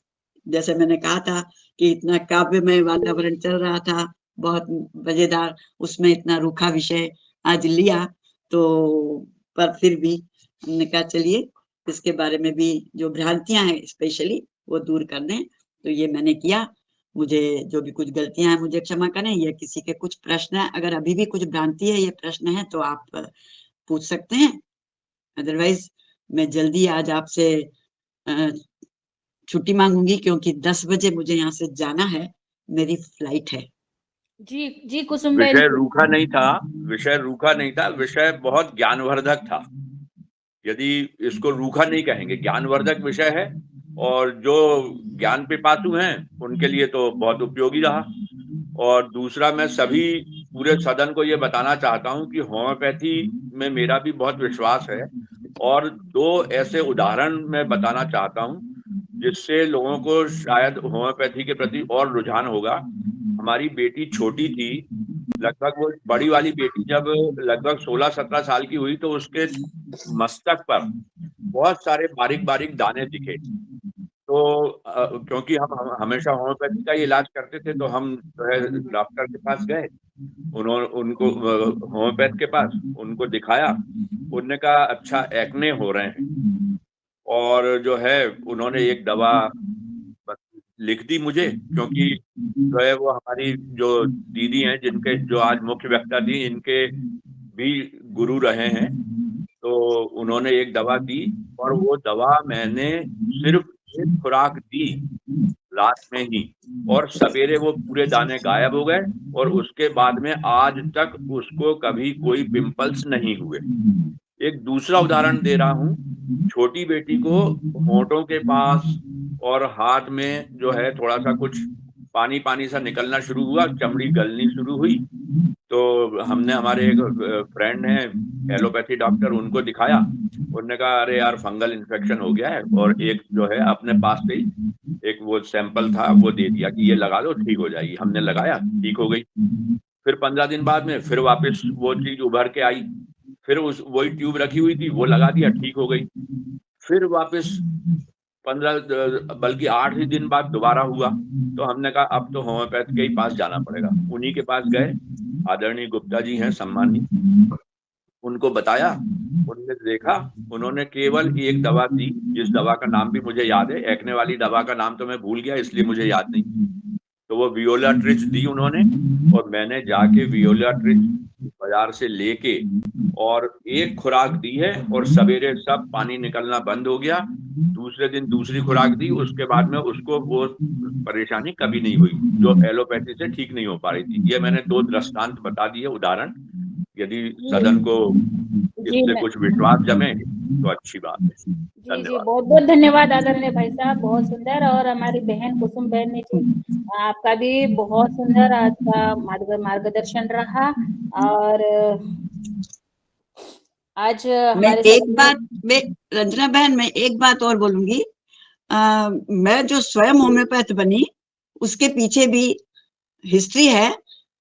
जैसे मैंने कहा था कि इतना काव्यमय वातावरण चल रहा था, बहुत मजेदार, उसमें इतना रूखा विषय आज लिया, तो पर फिर भी हमने कहा चलिए इसके बारे में भी जो भ्रांतियां हैं स्पेशली वो दूर कर दें। तो ये मैंने किया। मुझे जो भी कुछ गलतियां हैं मुझे क्षमा करें। या किसी के कुछ प्रश्न है, अगर अभी भी कुछ भ्रांति है, ये प्रश्न है, तो आप पूछ सकते हैं। अदरवाइज मैं जल्दी आज आपसे छुट्टी मांगूंगी, क्योंकि 10 बजे मुझे यहाँ से जाना है, मेरी फ्लाइट है। जी जी कुसुमबेन। विषय रूखा नहीं था, विषय रूखा नहीं था, विषय बहुत ज्ञानवर्धक था। यदि इसको रूखा नहीं कहेंगे, ज्ञानवर्धक विषय है और जो ज्ञान पिपासु हैं, उनके लिए तो बहुत उपयोगी रहा। और दूसरा मैं सभी पूरे सदन को ये बताना चाहता हूँ कि होम्योपैथी में मेरा भी बहुत विश्वास है और 2 ऐसे उदाहरण मैं बताना चाहता हूँ, जिससे लोगों को शायद होम्योपैथी के प्रति और रुझान होगा। हमारी बेटी छोटी थी, लगभग वो बड़ी वाली बेटी जब लगभग 16-17 साल की हुई तो उसके मस्तक पर बहुत सारे बारीक-बारीक दाने दिखे। तो क्योंकि हम हमेशा होम्योपैथी का ही इलाज करते थे, तो हम जो है डॉक्टर के पास गए। उनको होम्योपैथ के पास उनको दिखाया। उन्होंने कहा अच्छा एक्ने हो रहे हैं और जो है उन्होंने एक दवा बस लिख दी मुझे, क्योंकि जो है वो हमारी जो दीदी हैं जिनके जो आज मुख्य वक्ता थी, इनके भी गुरु रहे हैं। तो उन्होंने एक दवा दी और वो दवा मैंने सिर्फ 1 खुराक दी रात में ही और सवेरे वो पूरे दाने गायब हो गए और उसके बाद में आज तक उसको कभी कोई पिंपल्स नहीं हुए। एक दूसरा उदाहरण दे रहा हूँ, छोटी बेटी को होंठों के पास और हाथ में जो है थोड़ा-सा कुछ पानी-पानी सा निकलना शुरू हुआ, चमड़ी गलनी शुरू हुई। तो हमने हमारे एक फ्रेंड हैं एलोपैथी डॉक्टर, उनको दिखाया। उन्होंने कहा अरे यार फंगल इन्फेक्शन हो गया है और एक जो है अपने पास से ही एक वो सैंपल था वो दे दिया कि ये लगा लो ठीक हो जाएगी। हमने लगाया, ठीक हो गई। फिर 15 दिन बाद में फिर वापस वो चीज़ उभर के आई। फिर उस वही ट्यूब रखी हुई थी, वो लगा दिया, ठीक हो गई। फिर वापस 15 बल्कि 8 ही दिन बाद दोबारा हुआ। तो हमने कहा अब तो होम्योपैथ के ही पास जाना पड़ेगा। उन्हीं के पास गए, आदरणीय गुप्ता जी हैं सम्मानीय, उनको बताया, उन्होंने देखा, उन्होंने केवल एक दवा दी, जिस दवा का नाम भी मुझे याद है, एक्ने वाली दवा का नाम तो मैं भूल गया इसलिए मुझे याद नहीं। तो वो वियोला ट्रिच दी उन्होंने और मैंने जाके वियोला ट्रिच बाज़ार से लेके और 1 खुराक दी है और सवेरे सब पानी निकलना बंद हो गया। दूसरे दिन दूसरी खुराक दी, उसके बाद में उसको वो परेशानी कभी नहीं हुई, जो एलोपैथी से ठीक नहीं हो पा रही थी। ये मैंने 2 दृष्टांत बता दिए उदाहरण, यदि सदन को जी इससे मैं कुछ विश्वास जमे तो अच्छी बात है। जी धन्यवाद। बहुत बहुत धन्यवाद आदरणीय भाई साहब, बहुत सुंदर। और हमारी बहन कुसुम बहन ने जी आपका भी बहुत सुंदर आज का मार्गदर्शन रहा। और आज मैं हमारे एक बात मैं रंजना बहन मैं एक बात और बोलूंगी। मैं जो स्वयं होम्योपैथ बनी उसके पीछे भी हिस्ट्री है।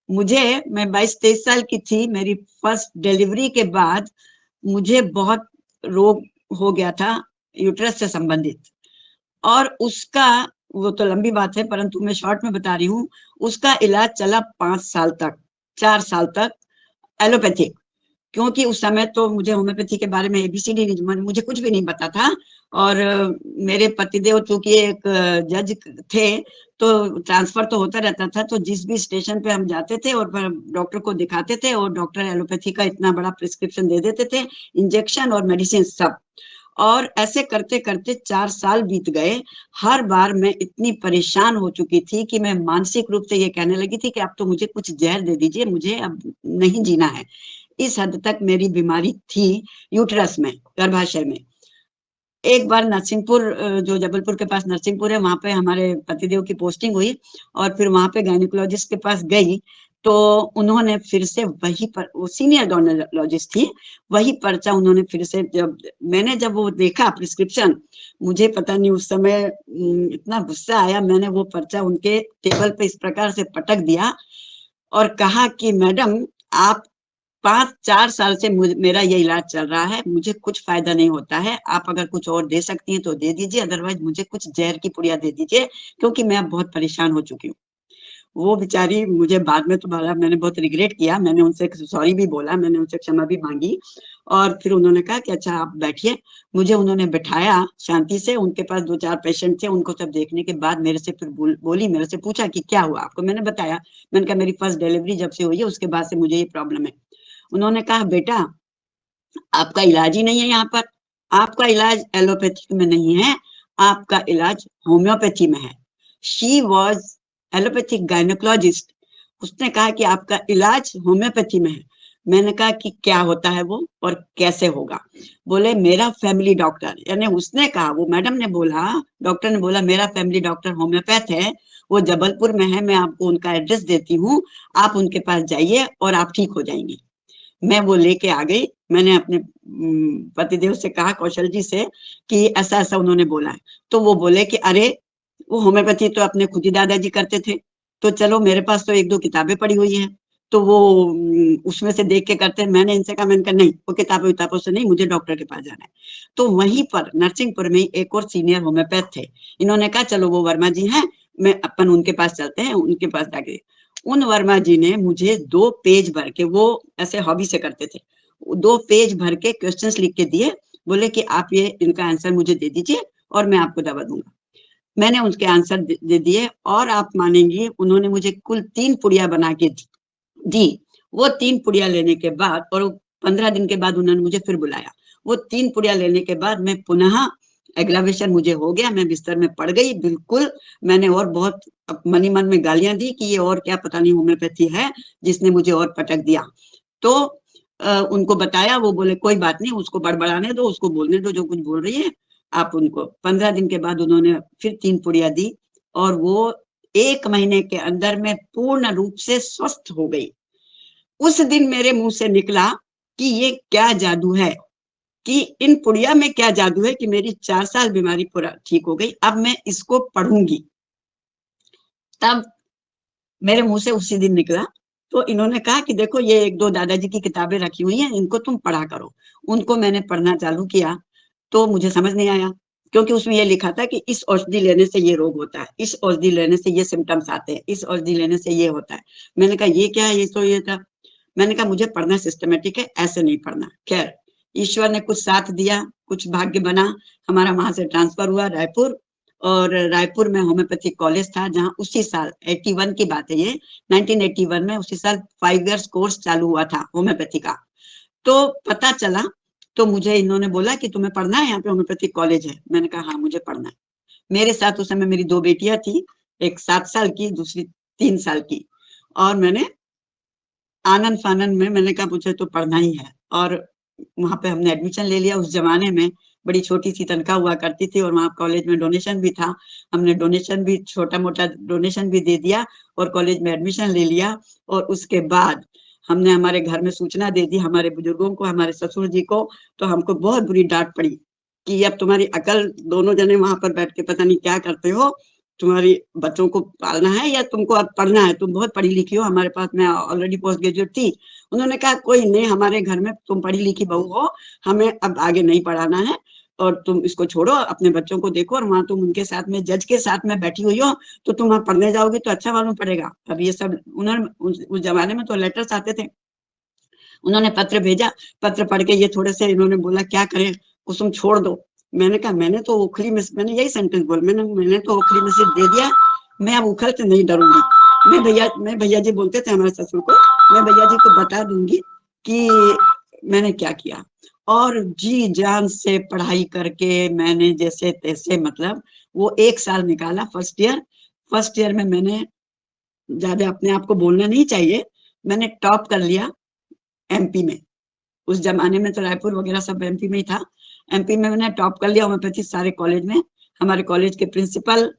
मैं 22-23 साल की थी, मेरी फर्स्ट डिलीवरी के बाद मुझे बहुत रोग हो गया था यूट्रस से संबंधित, और उसका वो तो लंबी बात है परंतु मैं शॉर्ट में बता रही हूँ। उसका इलाज चला 5 साल तक, 4 साल तक एलोपैथिक, क्योंकि उस समय तो मुझे होम्योपैथी के बारे में एबीसीडी मुझे कुछ भी नहीं पता था। और मेरे पतिदेव चूंकि एक जज थे तो ट्रांसफर तो होता रहता था, तो जिस भी स्टेशन पे हम जाते थे और डॉक्टर को दिखाते थे और डॉक्टर एलोपैथी का इतना बड़ा प्रिस्क्रिप्शन दे देते थे, इंजेक्शन और मेडिसिन सब। और ऐसे करते करते 4 साल बीत गए। हर बार मैं इतनी परेशान हो चुकी थी कि मैं मानसिक रूप से ये कहने लगी थी कि अब तो मुझे कुछ जहर दे दीजिए, मुझे अब नहीं जीना है। इस हद तक मेरी बीमारी थी यूट्रस में, गर्भाशय में। एक बार नरसिंहपुर, जो जबलपुर के पास नरसिंहपुर है, वहां पे हमारे पतिदेव की पोस्टिंग हुई और फिर वहां पे गायनिकोलॉजिस्ट के पास गई तो उन्होंने फिर से वही पर, वो सीनियर गायनिकोलॉजिस्ट थी, वही पर्चा उन्होंने फिर से, जब वो देखा प्रिस्क्रिप्शन, मुझे पता नहीं उस समय इतना गुस्सा आया, मैंने वो पर्चा उनके टेबल पे इस प्रकार से पटक दिया और कहा कि मैडम आप 5-4 साल से मेरा ये इलाज चल रहा है, मुझे कुछ फायदा नहीं होता है, आप अगर कुछ और दे सकती हैं तो दे दीजिए, अदरवाइज मुझे कुछ जहर की पुड़िया दे दीजिए, क्योंकि मैं अब बहुत परेशान हो चुकी हूँ। वो बेचारी, मुझे बाद में तो मैंने बहुत रिग्रेट किया, मैंने उनसे सॉरी भी बोला, मैंने उनसे क्षमा भी मांगी और फिर उन्होंने कहा कि अच्छा आप बैठिए। मुझे उन्होंने बैठाया शांति से, उनके पास 2-4 पेशेंट थे, उनको सब देखने के बाद मेरे से फिर बोली, मेरे से पूछा कि क्या हुआ आपको। मैंने बताया, मैंने कहा मेरी फर्स्ट डिलीवरी जब से हुई है उसके बाद से मुझे ये प्रॉब्लम है। उन्होंने कहा बेटा आपका इलाज ही नहीं है यहाँ पर, आपका इलाज एलोपैथी में नहीं है, आपका इलाज होम्योपैथी में है। शी वॉज एलोपैथिक गायनोकोलॉजिस्ट उसने कहा कि आपका इलाज होम्योपैथी में है। मैंने कहा कि क्या होता है वो और कैसे होगा? बोले मेरा फैमिली डॉक्टर, यानी उसने कहा, वो मैडम ने बोला, डॉक्टर ने बोला मेरा फैमिली डॉक्टर होम्योपैथ है, वो जबलपुर में है, मैं आपको उनका एड्रेस देती हूँ, आप उनके पास जाइए और आप ठीक हो जाएंगे। मैं वो लेके आ गई। मैंने अपने पतिदेव से कहा, कौशल जी से, कि ऐसा ऐसा उन्होंने बोला है। तो वो बोले कि अरे वो होम्योपैथी तो अपने खुद ही दादाजी करते थे, तो चलो मेरे पास तो 1-2 किताबें पड़ी हुई हैं, तो वो उसमें से देख के करते हैं। मैंने इनसे कहा, मैंने कहा नहीं, वो किताबों से नहीं, मुझे डॉक्टर के पास जाना है। तो वहीं पर नरसिंहपुर में एक और सीनियर होम्योपैथ थे, इन्होंने कहा चलो वो वर्मा जी हैं, मैं अपन उनके पास चलते हैं। उनके पास जाके उन वर्मा जी ने मुझे 2 पेज भर के, वो ऐसे हॉबी से करते थे, 2 पेज भर के क्वेश्चंस लिख के दिए। बोले कि आप ये इनका आंसर मुझे दे दीजिए और मैं आपको दवा दूंगा। मैंने उसके आंसर दे दिए और आप मानेंगी, उन्होंने मुझे कुल 3 पुड़िया बना के दी। वो 3 पुड़िया लेने के बाद, और 15 दिन के बाद उन्होंने मुझे फिर बुलाया। वो 3 पुड़िया लेने के बाद मैं पुनः एग्जामिनेशन मुझे हो गया, मैं बिस्तर में पड़ गई बिल्कुल। मैंने और बहुत मनी मन में गालियां दी कि ये और क्या पता नहीं होम्योपैथी है जिसने मुझे और पटक दिया। तो उनको बताया, वो बोले कोई बात नहीं, उसको बड़बड़ाने दो, उसको बोलने दो जो कुछ बोल रही है आप उनको। 15 दिन के बाद उन्होंने फिर 3 पुड़िया दी और वो 1 महीने के अंदर में पूर्ण रूप से स्वस्थ हो गई। उस दिन मेरे मुंह से निकला कि ये क्या जादू है, कि इन पुड़िया में क्या जादू है कि मेरी 4 साल बीमारी पूरा ठीक हो गई, अब मैं इसको पढ़ूंगी। तब मेरे मुंह से उसी दिन निकला। तो इन्होंने कहा कि देखो ये 1-2 दादाजी की किताबें रखी हुई हैं, इनको तुम पढ़ा करो। उनको मैंने पढ़ना चालू किया तो मुझे समझ नहीं आया, क्योंकि उसमें ये लिखा था कि इस औषधि लेने से ये रोग होता है, इस औषधि लेने से ये सिम्टम्स आते हैं, इस औषधि लेने से ये होता है। मैंने कहा ये क्या है, ये तो ये था। मैंने कहा मुझे पढ़ना सिस्टमेटिक है, ऐसे नहीं पढ़ना। खैर ईश्वर ने कुछ साथ दिया, कुछ भाग्य बना, हमारा वहां से ट्रांसफर हुआ रायपुर। और रायपुर में होम्योपैथिक कॉलेज था, जहाँ उसी साल 81 की बात है ये, 1981 में उसी साल 5 इयर्स कोर्स चालू हुआ था होम्योपैथी का। तो पता चला, तो मुझे इन्होंने बोला कि तुम्हें पढ़ना है, यहाँ पे होम्योपैथिक कॉलेज है। मैंने कहा हाँ मुझे पढ़ना है। मेरे साथ उस समय मेरी 2 बेटियां थी, एक 7 साल की, दूसरी 3 साल की। और मैंने आनंद फानंद में मैंने कहा मुझे तो पढ़ना ही है। और वहां पे हमने एडमिशन ले लिया। उस जमाने में बड़ी छोटी सी तनख्वाह हुआ करती थी और वहां कॉलेज में डोनेशन भी था। हमने डोनेशन भी, छोटा मोटा डोनेशन भी दे दिया और कॉलेज में एडमिशन ले लिया। और उसके बाद हमने हमारे घर में सूचना दे दी, हमारे बुजुर्गों को, हमारे ससुर जी को। तो हमको बहुत बुरी डांट पड़ी कि अब तुम्हारी अकल, दोनों जने वहां पर बैठ के पता नहीं क्या करते हो, तुम्हारी बच्चों को पालना है या तुमको अब पढ़ना है, तुम बहुत पढ़ी लिखी हो। हमारे पास, मैं ऑलरेडी पोस्ट ग्रेजुएट थी। उन्होंने कहा कोई नहीं, हमारे घर में तुम पढ़ी लिखी बहू हो, हमें अब आगे नहीं पढ़ाना है और तुम इसको छोड़ो, अपने बच्चों को देखो। और वहां तुम उनके साथ में, जज के साथ में बैठी हुई हो, तो तुम वहां पढ़ने जाओगे तो अच्छा मालूम पड़ेगा। अब ये सब उन्होंने, उस जमाने में तो लेटर्स आते थे, उन्होंने पत्र भेजा। पत्र पढ़ के ये थोड़े से इन्होंने बोला क्या करें कुसुम, छोड़ दो। मैंने कहा मैंने तो ओखली में, मैंने यही सेंटेंस बोला, मैंने तो ओखली में सिर्फ दे दिया, मैं अब उखल से नहीं डरूंगी। मैं भैया जी बोलते थे हमारे ससुर को, मैं भैया जी को बता दूंगी कि मैंने क्या किया। और जी जान से पढ़ाई करके मैंने जैसे तैसे, मतलब वो 1 साल निकाला, फर्स्ट ईयर में मैंने, ज्यादा अपने आप को बोलना नहीं चाहिए, मैंने टॉप कर लिया एमपी में। उस जमाने में तो रायपुर वगैरह सब एमपी में ही था। एमपी में मैंने टॉप कर लिया होम्योपैथी सारे कॉलेज में। हमारे कॉलेज के प्रिंसिपल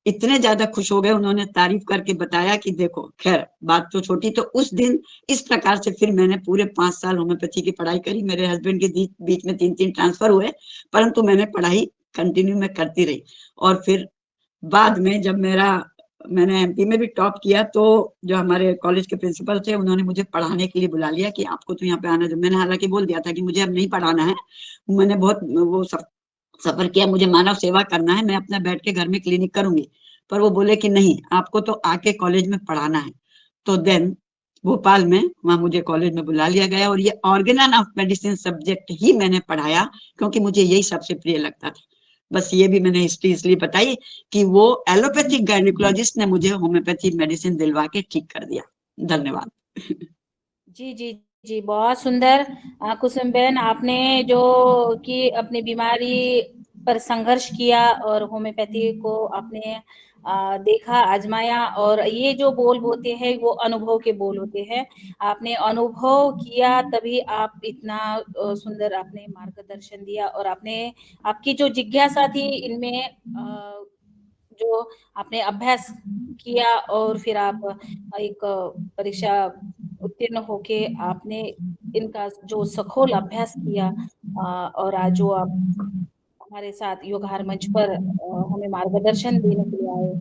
इतने ज्यादा खुश हो गए, उन्होंने तारीफ करके बताया कि देखो, खैर बात तो छोटी। तो उस दिन इस प्रकार से फिर मैंने पूरे 5 साल होम्योपैथी की पढ़ाई करी। मेरे हस्बैंड के बीच में 3 ट्रांसफर हुए, परंतु मैंने पढ़ाई कंटिन्यू में करती रही। और फिर बाद में जब मैंने एमपी में भी टॉप किया, तो जो हमारे कॉलेज के प्रिंसिपल थे, उन्होंने मुझे पढ़ाने के लिए बुला लिया कि आपको तो यहाँ पे आना है। मैंने हालांकि बोल दिया था कि मुझे अब नहीं पढ़ाना है, मैंने बहुत वो सफर किया, मुझे मानव सेवा करना है, मैं अपना बैठ के घर में क्लिनिक करूंगी। पर वो बोले कि नहीं, आपको तो आके कॉलेज में पढ़ाना है। तो देन भोपाल में, वहां मुझे कॉलेज में बुला लिया गया और ये ऑर्गेन ऑफ मेडिसिन सब्जेक्ट ही मैंने पढ़ाया, क्योंकि मुझे यही सबसे प्रिय लगता था। बस ये भी मैंने हिस्ट्री इसलिए बताई कि वो एलोपैथिक गायनिकोलॉजिस्ट ने मुझे होम्योपैथी मेडिसिन दिलवा के ठीक कर दिया। धन्यवाद। जी जी जी, बहुत सुंदर कुसुम बहन, आपने जो कि अपनी बीमारी पर संघर्ष किया और होम्योपैथी को आपने देखा, आजमाया, और ये जो बोल होते हैं वो अनुभव के बोल होते हैं। आपने अनुभव किया तभी आप इतना सुंदर आपने मार्गदर्शन दिया, और आपकी जो जिज्ञासा थी इनमें जो आपने अभ्यास किया, और फिर आप एक परीक्षा उत्तीर्ण होके आपने इनका जो सखोल अभ्यास किया, और आज जो आप हमारे साथ योगहार मंच पर हमें मार्गदर्शन देने के लिए आए,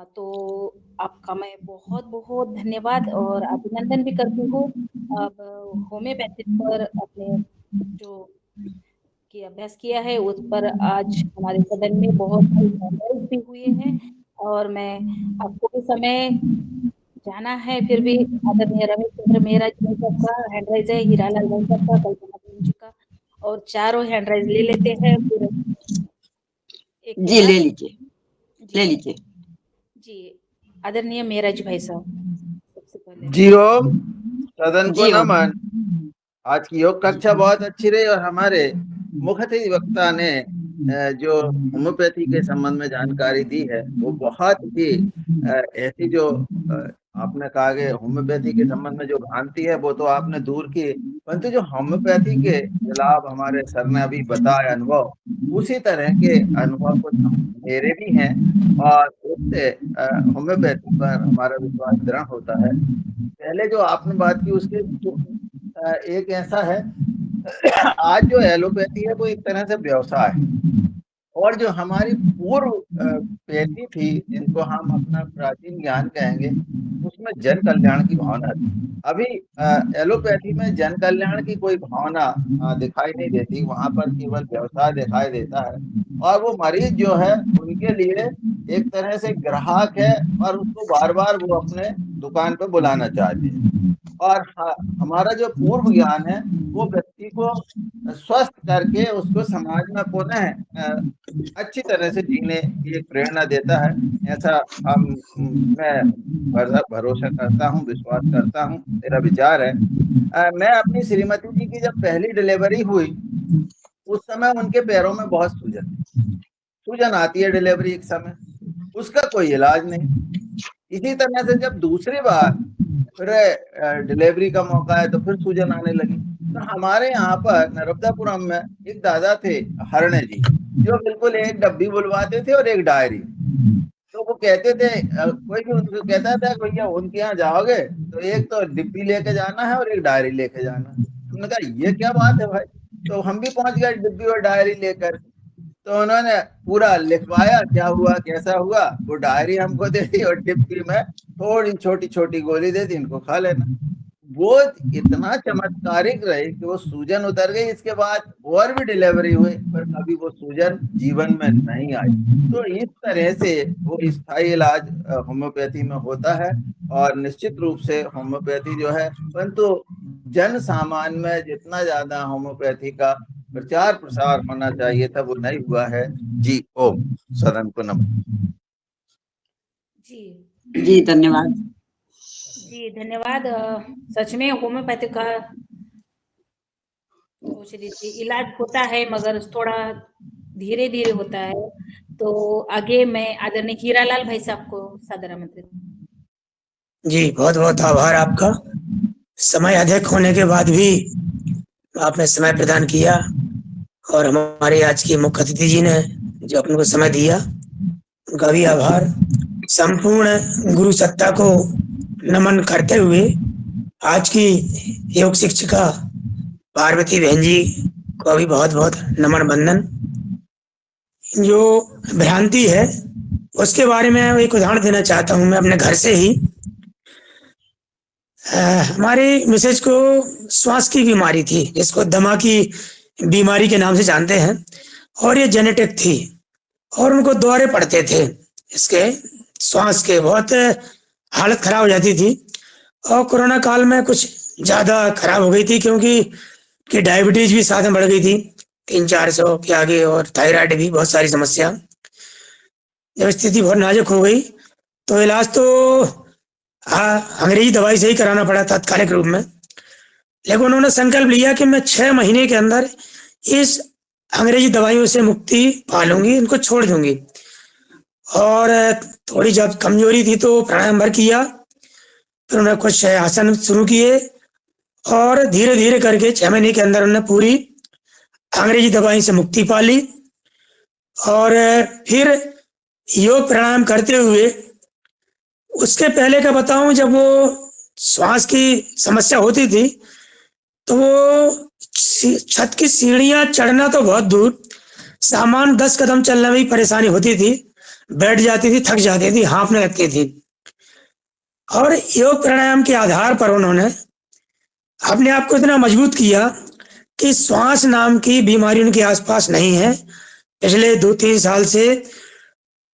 तो आपका मैं बहुत बहुत धन्यवाद और अभिनंदन भी करती हूँ। अब होम्योपैथिक पर अपने जो की अभ्यास किया है उस पर आज हमारे सदन में बहुत सारी मेंबर्स भी हुए हैं, और मैं आपको भी समय जाना है, फिर भी आदरणीय रमेश चंद्र मेहरा जी का हैंड राइज है, हीरालाल भाई साहब का, कल्पना बहन जी का, और चारों हैंड राइज ले लेते हैं फिर एक जी ले लीजिए, ले जी लीजिए। जी आदरणीय मेहरा जी भाई साहब सबसे पहले। जी ओम, सदन को जी ओम। नमन। आज की योग कक्षा बहुत अच्छी रही और हमारे मुख्य वक्ता ने जो होम्योपैथी के संबंध में जानकारी दी है वो बहुत ही ऐसी जो आपने कहा कि होम्योपैथी के संबंध में जो भ्रांति है वो तो आपने दूर की, परंतु जो होम्योपैथी के लाभ हमारे सर ने अभी बताया अनुभव, उसी तरह के अनुभव कुछ मेरे भी हैं और उससे होम्योपैथी पर हमारा विश्वास दृढ़ होता है। पहले जो आपने बात की उसके एक ऐसा है आज जो एलोपैथी है वो एक तरह से व्यवसाय है, और जो हमारी पूर्व पैथी थी जिनको हम अपना प्राचीन ज्ञान कहेंगे उसमें जन कल्याण की भावना थी। अभी एलोपैथी में जन कल्याण की कोई भावना दिखाई नहीं देती, वहां पर केवल व्यवसाय दिखाई देता है, और वो मरीज जो है उनके लिए एक तरह से ग्राहक है और उसको बार बार वो अपने दुकान पर बुलाना चाहते हैं। और हमारा जो पूर्व ज्ञान है वो व्यक्ति को स्वस्थ करके उसको समाज में पुनः अच्छी तरह से जीने की एक प्रेरणा देता है, ऐसा मैं भरोसा करता हूँ, विश्वास करता हूँ, मेरा विचार है। मैं अपनी श्रीमती जी की जब पहली डिलीवरी हुई उस समय उनके पैरों में बहुत सूजन आती है डिलीवरी के समय, उसका कोई इलाज नहीं। इसी तरह से जब दूसरी बार फिर डिलीवरी का मौका है तो फिर सूजन आने लगी। तो हमारे यहाँ पर नर्मदापुरम में एक दादा थे हरणे जी, जो बिल्कुल एक डब्बी बुलवाते थे और एक डायरी। तो वो कहते थे कोई भी उनको कहता था भैया उनके यहाँ जाओगे तो एक तो डिब्बी लेके जाना है और एक डायरी लेके जाना है। हमने कहा ये क्या बात है भाई, तो हम भी पहुंच गए डिब्बी और डायरी लेकर। तो उन्होंने पूरा लिखवाया क्या हुआ कैसा हुआ, वो डायरी हमको दे दी और डिब्बी में थोड़ी छोटी छोटी गोली दे दी, इनको खा लेना। वो इतना चमत्कारिक रहे कि वो सूजन उतर गई, इसके बाद और भी डिलीवरी हुई पर कभी वो सूजन जीवन में नहीं आई। तो इस तरह से वो स्थायी इलाज होम्योपैथी में होता है, और निश्चित रूप से होम्योपैथी जो है, परंतु जन सामान्य में जितना ज्यादा होम्योपैथी का प्रचार प्रसार होना चाहिए था वो नहीं हुआ है। जी ओम, सदन को नमन। जी धन्यवाद। जी धन्यवाद। सच में होम्योपैथी का इलाज होता है मगर थोड़ा धीरे धीरे होता है। तो आगे मैं आदरणीय हीरालाल भाई साहब को सादर आमंत्रित। जी बहुत बहुत आभार आपका। समय अधिक होने के बाद भी आपने समय प्रदान किया, और हमारे आज की मुख्य अतिथि जी ने जो अपन को समय दिया उनका भी आभार। संपूर्ण गुरु सत्ता को नमन करते हुए आज की योग शिक्षिका पार्वती बहन जी को भी बहुत बहुत नमन बंदन। जो भ्रांति है उसके बारे में एक उदाहरण देना चाहता हूं मैं अपने घर से ही। हमारे मिसेज को श्वास की बीमारी थी जिसको दमा की बीमारी के नाम से जानते हैं, और ये जेनेटिक थी और उनको दौरे पड़ते थे, इसके श्वास के बहुत हालत खराब हो जाती थी। और कोरोना काल में कुछ ज़्यादा खराब हो गई थी क्योंकि डायबिटीज भी साथ में बढ़ गई थी 300-400 के आगे, और थायराइड भी, बहुत सारी समस्या। जब स्थिति बहुत नाजुक हो गई तो इलाज तो अंग्रेजी दवाई से ही कराना पड़ा तात्कालिक रूप में, लेकिन उन्होंने संकल्प लिया कि मैं 6 महीने के अंदर इस अंग्रेजी दवाइयों से मुक्ति पा लूंगी, इनको छोड़ दूंगी। और थोड़ी जब कमजोरी थी तो प्राणायाम भर किया, फिर उन्होंने कुछ आसन शुरू किए और धीरे धीरे करके 6 महीने के अंदर उन्होंने पूरी अंग्रेजी दवाई से मुक्ति पा ली। और फिर योग प्राणायाम करते हुए उसके पहले का बताऊं, जब वो श्वास की समस्या होती थी तो वो छत की सीढ़ियां चढ़ना तो बहुत दूर, सामान 10 कदम चलने में भी परेशानी होती थी, बैठ जाती थी, थक जाती थी, हाँफने लगती थी। और योग प्राणायाम के आधार पर उन्होंने अपने आप को इतना मजबूत किया कि श्वास नाम की बीमारी उनके आसपास नहीं है। पिछले 2-3 साल से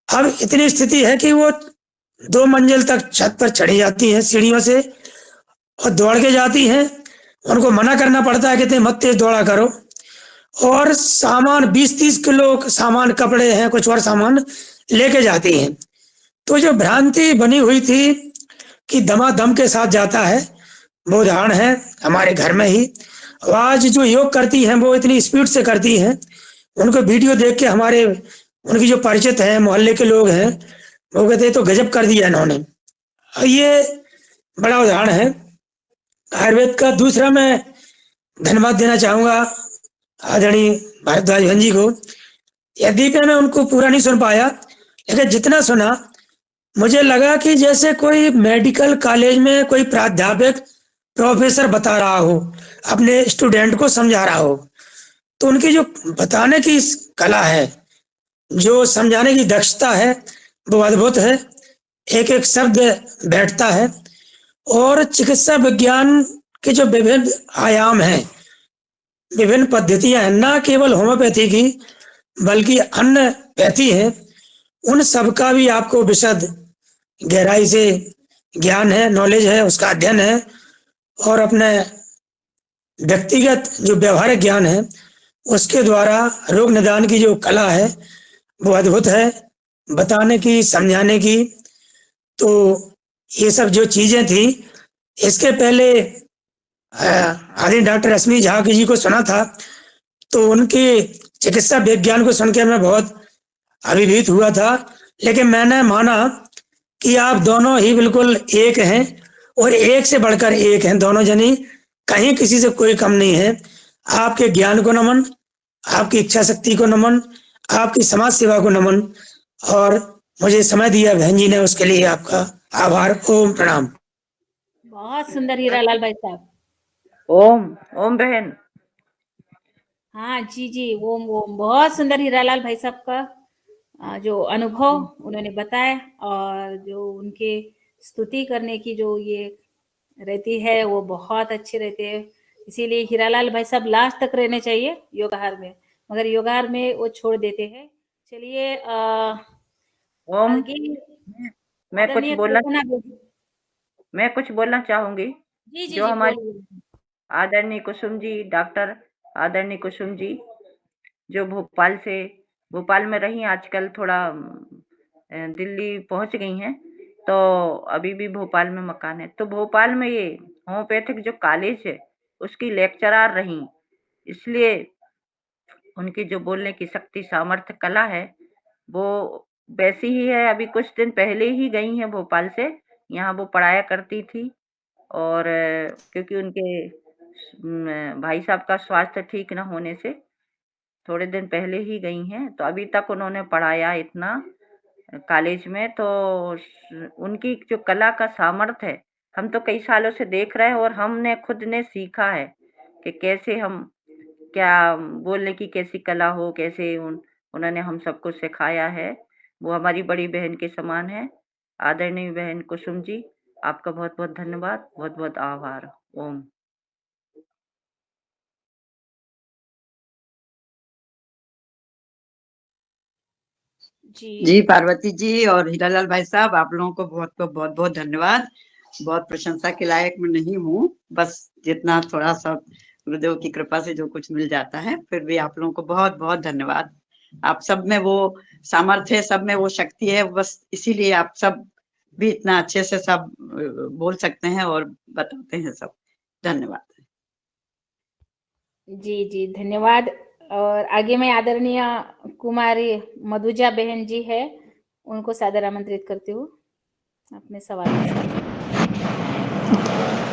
अब इतनी स्थिति है कि वो 2 मंजिल तक छत पर चढ़ी जाती हैं सीढ़ियों से और दौड़ के जाती हैं। उनको मना करना पड़ता है, कहते हैं मत तेज दौड़ा करो। और सामान 20-30 किलो सामान, कपड़े हैं, कुछ और सामान लेके जाती हैं। तो जो भ्रांति बनी हुई थी कि दमादम के साथ जाता है, वो उदाहरण है हमारे घर में ही। आज जो योग करती हैं वो इतनी स्पीड से करती हैं, उनको वीडियो देख के हमारे उनकी जो परिचित हैं, मोहल्ले के लोग हैं, वो कहते हैं तो गजब कर दिया इन्होंने। ये बड़ा उदाहरण है आयुर्वेद का। दूसरा मैं धन्यवाद देना चाहूँगा आदरणीय भारद्वाज बहन जी को। यदि मैं उनको पूरा नहीं सुन पाया, लेकिन जितना सुना मुझे लगा कि जैसे कोई मेडिकल कॉलेज में कोई प्राध्यापक प्रोफेसर बता रहा हो, अपने स्टूडेंट को समझा रहा हो। तो उनकी जो बताने की कला है, जो समझाने की दक्षता है, वो अद्भुत है। एक एक शब्द बैठता है। और चिकित्सा विज्ञान के जो विभिन्न आयाम हैं, विभिन्न पद्धतियां हैं, ना केवल होम्योपैथी की बल्कि अन्य पैथी है, उन सब का भी आपको विशद गहराई से ज्ञान है, नॉलेज है, उसका अध्ययन है। और अपने व्यक्तिगत जो व्यवहारिक ज्ञान है उसके द्वारा रोग निदान की जो कला है वो अद्भुत है, बताने की, समझाने की। तो ये सब जो चीजें थी, इसके पहले आदि डॉक्टर रश्मि झा जी को सुना था, तो उनके चिकित्सा विज्ञान को सुनकर मैं बहुत अभिभूत हुआ था। लेकिन मैंने माना कि आप दोनों ही बिल्कुल एक हैं और एक से बढ़कर एक हैं। दोनों जनी कहीं किसी से कोई कम नहीं है। आपके ज्ञान को नमन, आपकी इच्छा शक्ति को नमन, आपकी समाज सेवा को नमन। और मुझे समय दिया बहन जी ने, उसके लिए आपका आभार। ओम प्रणाम। बहुत सुंदर हीरालाल भाई साहब। ओम ओम बहन। हाँ जी जी, ओम ओम। बहुत सुंदर हीरालाल भाई साहब का जो अनुभव उन्होंने बताया और जो उनके स्तुति करने की जो ये रहती है वो बहुत अच्छी रहती है। इसीलिए हीरालाल भाई साहब लास्ट तक रहने चाहिए योगाहार में, मगर योगाहार में वो छोड़ देते हैं। चलिए ओम, आगे मैं कुछ आदरणीय बोलना कल्पना बेदी। मैं कुछ बोलना चाहूंगी। जी जी जो जी, हमारी बोलिए। आदरणीय कुसुम जी, डॉक्टर आदरणीय कुसुम जी, जो भोपाल में रही, आजकल थोड़ा दिल्ली पहुंच गई हैं, तो अभी भी भोपाल में मकान है। तो भोपाल में ये होम्योपैथिक जो कॉलेज है उसकी लेक्चरर रही, इसलिए उनकी जो बोलने की शक्ति, सामर्थ्य, कला है वो वैसी ही है। अभी कुछ दिन पहले ही गई हैं भोपाल से, यहाँ वो पढ़ाया करती थी। और क्योंकि उनके भाई साहब का स्वास्थ्य ठीक न होने से थोड़े दिन पहले ही गई हैं, तो अभी तक उन्होंने पढ़ाया इतना कॉलेज में। तो उनकी जो कला का सामर्थ्य है, हम तो कई सालों से देख रहे हैं और हमने खुद ने सीखा है कि कैसे हम, क्या बोलने की कैसी कला हो, कैसे उन्होंने हम सबको सिखाया है। वो हमारी बड़ी बहन के समान है। आदरणीय बहन कुसुम जी, आपका बहुत बहुत धन्यवाद, बहुत बहुत आभार। ओम। जी जी पार्वती जी और हीरालाल भाई साहब, आप लोगों को बहुत बहुत धन्यवाद। बहुत प्रशंसा के लायक मैं नहीं हूँ, बस जितना थोड़ा सा गुरुदेव की कृपा से जो कुछ मिल जाता है, फिर भी आप लोगों को बहुत बहुत धन्यवाद। आप सब में वो सामर्थ्य है, सब में वो शक्ति है, बस इसीलिए आप सब भी इतना अच्छे से सब बोल सकते हैं और बताते हैं सब। धन्यवाद। जी जी, धन्यवाद। और आगे में आदरणीय कुमारी मधुजा बहन जी है, उनको सादर आमंत्रित करती हूँ अपने सवाल के साथ।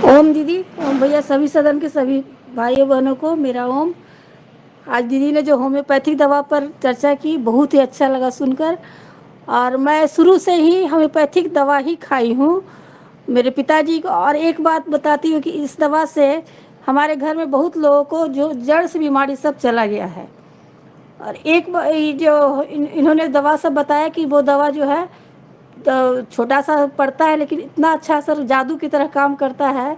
ओम दीदी, ओम भैया, सभी सदन के सभी भाइयों बहनों को मेरा ओम। आज दीदी ने जो होम्योपैथिक दवा पर चर्चा की, बहुत ही अच्छा लगा सुनकर। और मैं शुरू से ही होम्योपैथिक दवा ही खाई हूँ मेरे पिताजी को। और एक बात बताती हूँ कि इस दवा से हमारे घर में बहुत लोगों को जो जड़ से बीमारी सब चला गया है। और एक जो इन्होंने दवा सब बताया कि वो दवा जो है तो छोटा सा पड़ता है, लेकिन इतना अच्छा असर जादू की तरह काम करता है।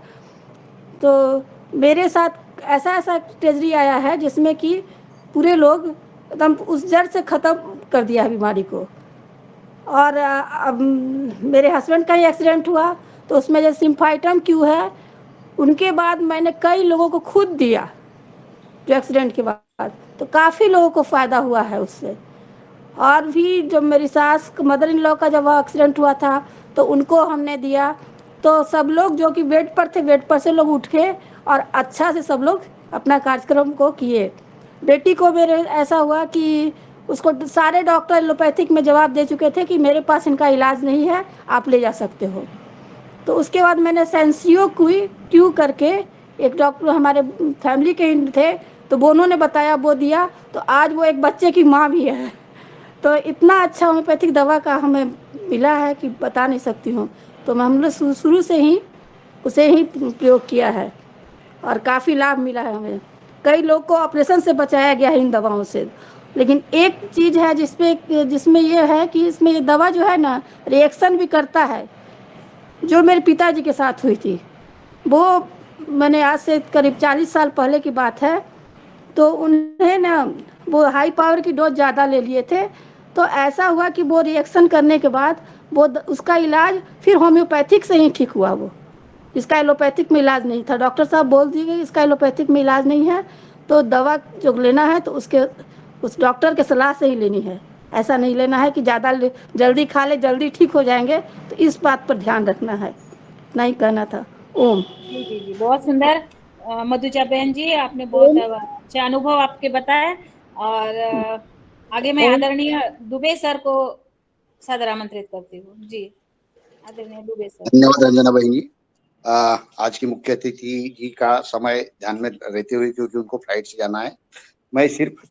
तो मेरे साथ ऐसा ट्रेजरी आया है जिसमें कि पूरे लोग एकदम उस जड़ से ख़त्म कर दिया है बीमारी को। और अब मेरे हस्बैंड का ही एक्सीडेंट हुआ तो उसमें जो सिम्फाइटम क्यू है, उनके बाद मैंने कई लोगों को खुद दिया जो एक्सीडेंट के बाद, तो काफ़ी लोगों को फ़ायदा हुआ है उससे। और भी जब मेरी सास मदर इन लॉ का जब एक्सीडेंट हुआ था तो उनको हमने दिया, तो सब लोग जो कि बेड पर थे, बेड पर से लोग उठ के और अच्छा से सब लोग अपना कार्यक्रम को किए। बेटी को मेरे ऐसा हुआ कि उसको सारे डॉक्टर एलोपैथिक में जवाब दे चुके थे कि मेरे पास इनका इलाज नहीं है, आप ले जा सकते हो। तो उसके बाद मैंने सेंसियो क्यू करके, एक डॉक्टर हमारे फैमिली के ही थे, तो वो उन्होंने बताया, वो दिया, तो आज वो एक बच्चे की माँ भी है। तो इतना अच्छा होम्योपैथिक दवा का हमें मिला है कि बता नहीं सकती हूँ। तो हम लोग शुरू से ही उसे ही प्रयोग किया है और काफ़ी लाभ मिला है हमें। कई लोग को ऑपरेशन से बचाया गया है इन दवाओं से। लेकिन एक चीज़ है जिसमें ये है कि इसमें ये दवा जो है ना, रिएक्शन भी करता है, जो मेरे पिताजी के साथ हुई थी। वो मैंने आज से करीब 40 साल पहले की बात है। तो उन्हें ना वो हाई पावर की डोज ज़्यादा ले लिए थे, तो ऐसा हुआ कि वो रिएक्शन करने के बाद उसका इलाज फिर होम्योपैथिक से ही ठीक हुआ। वो इसका एलोपैथिक में इलाज नहीं था, डॉक्टर साहब बोल दिए इसका एलोपैथिक में इलाज नहीं है, तो दवा जो लेना है तो उस डॉक्टर के सलाह से ही लेनी है। ऐसा नहीं लेना है कि ज़्यादा जल्दी खा ले जल्दी ठीक हो जाएंगे। तो इस बात पर ध्यान रखना है, नहीं कहना था। ओम। जी जी जी, बहुत सुंदर मधुजा बहन जी, आपने बहुत अच्छा अनुभव आपके बताया। और आगे मैं आदरणीय दुबे सर को सादर आमंत्रित करती हूँ। जी, आदरणीय दुबे सर। धन्यवाद रंजना बहन जी। आज की मुख्य अतिथि जी का समय ध्यान में रहते हुए, क्योंकि उनको फ्लाइट से जाना है, मैं सिर्फ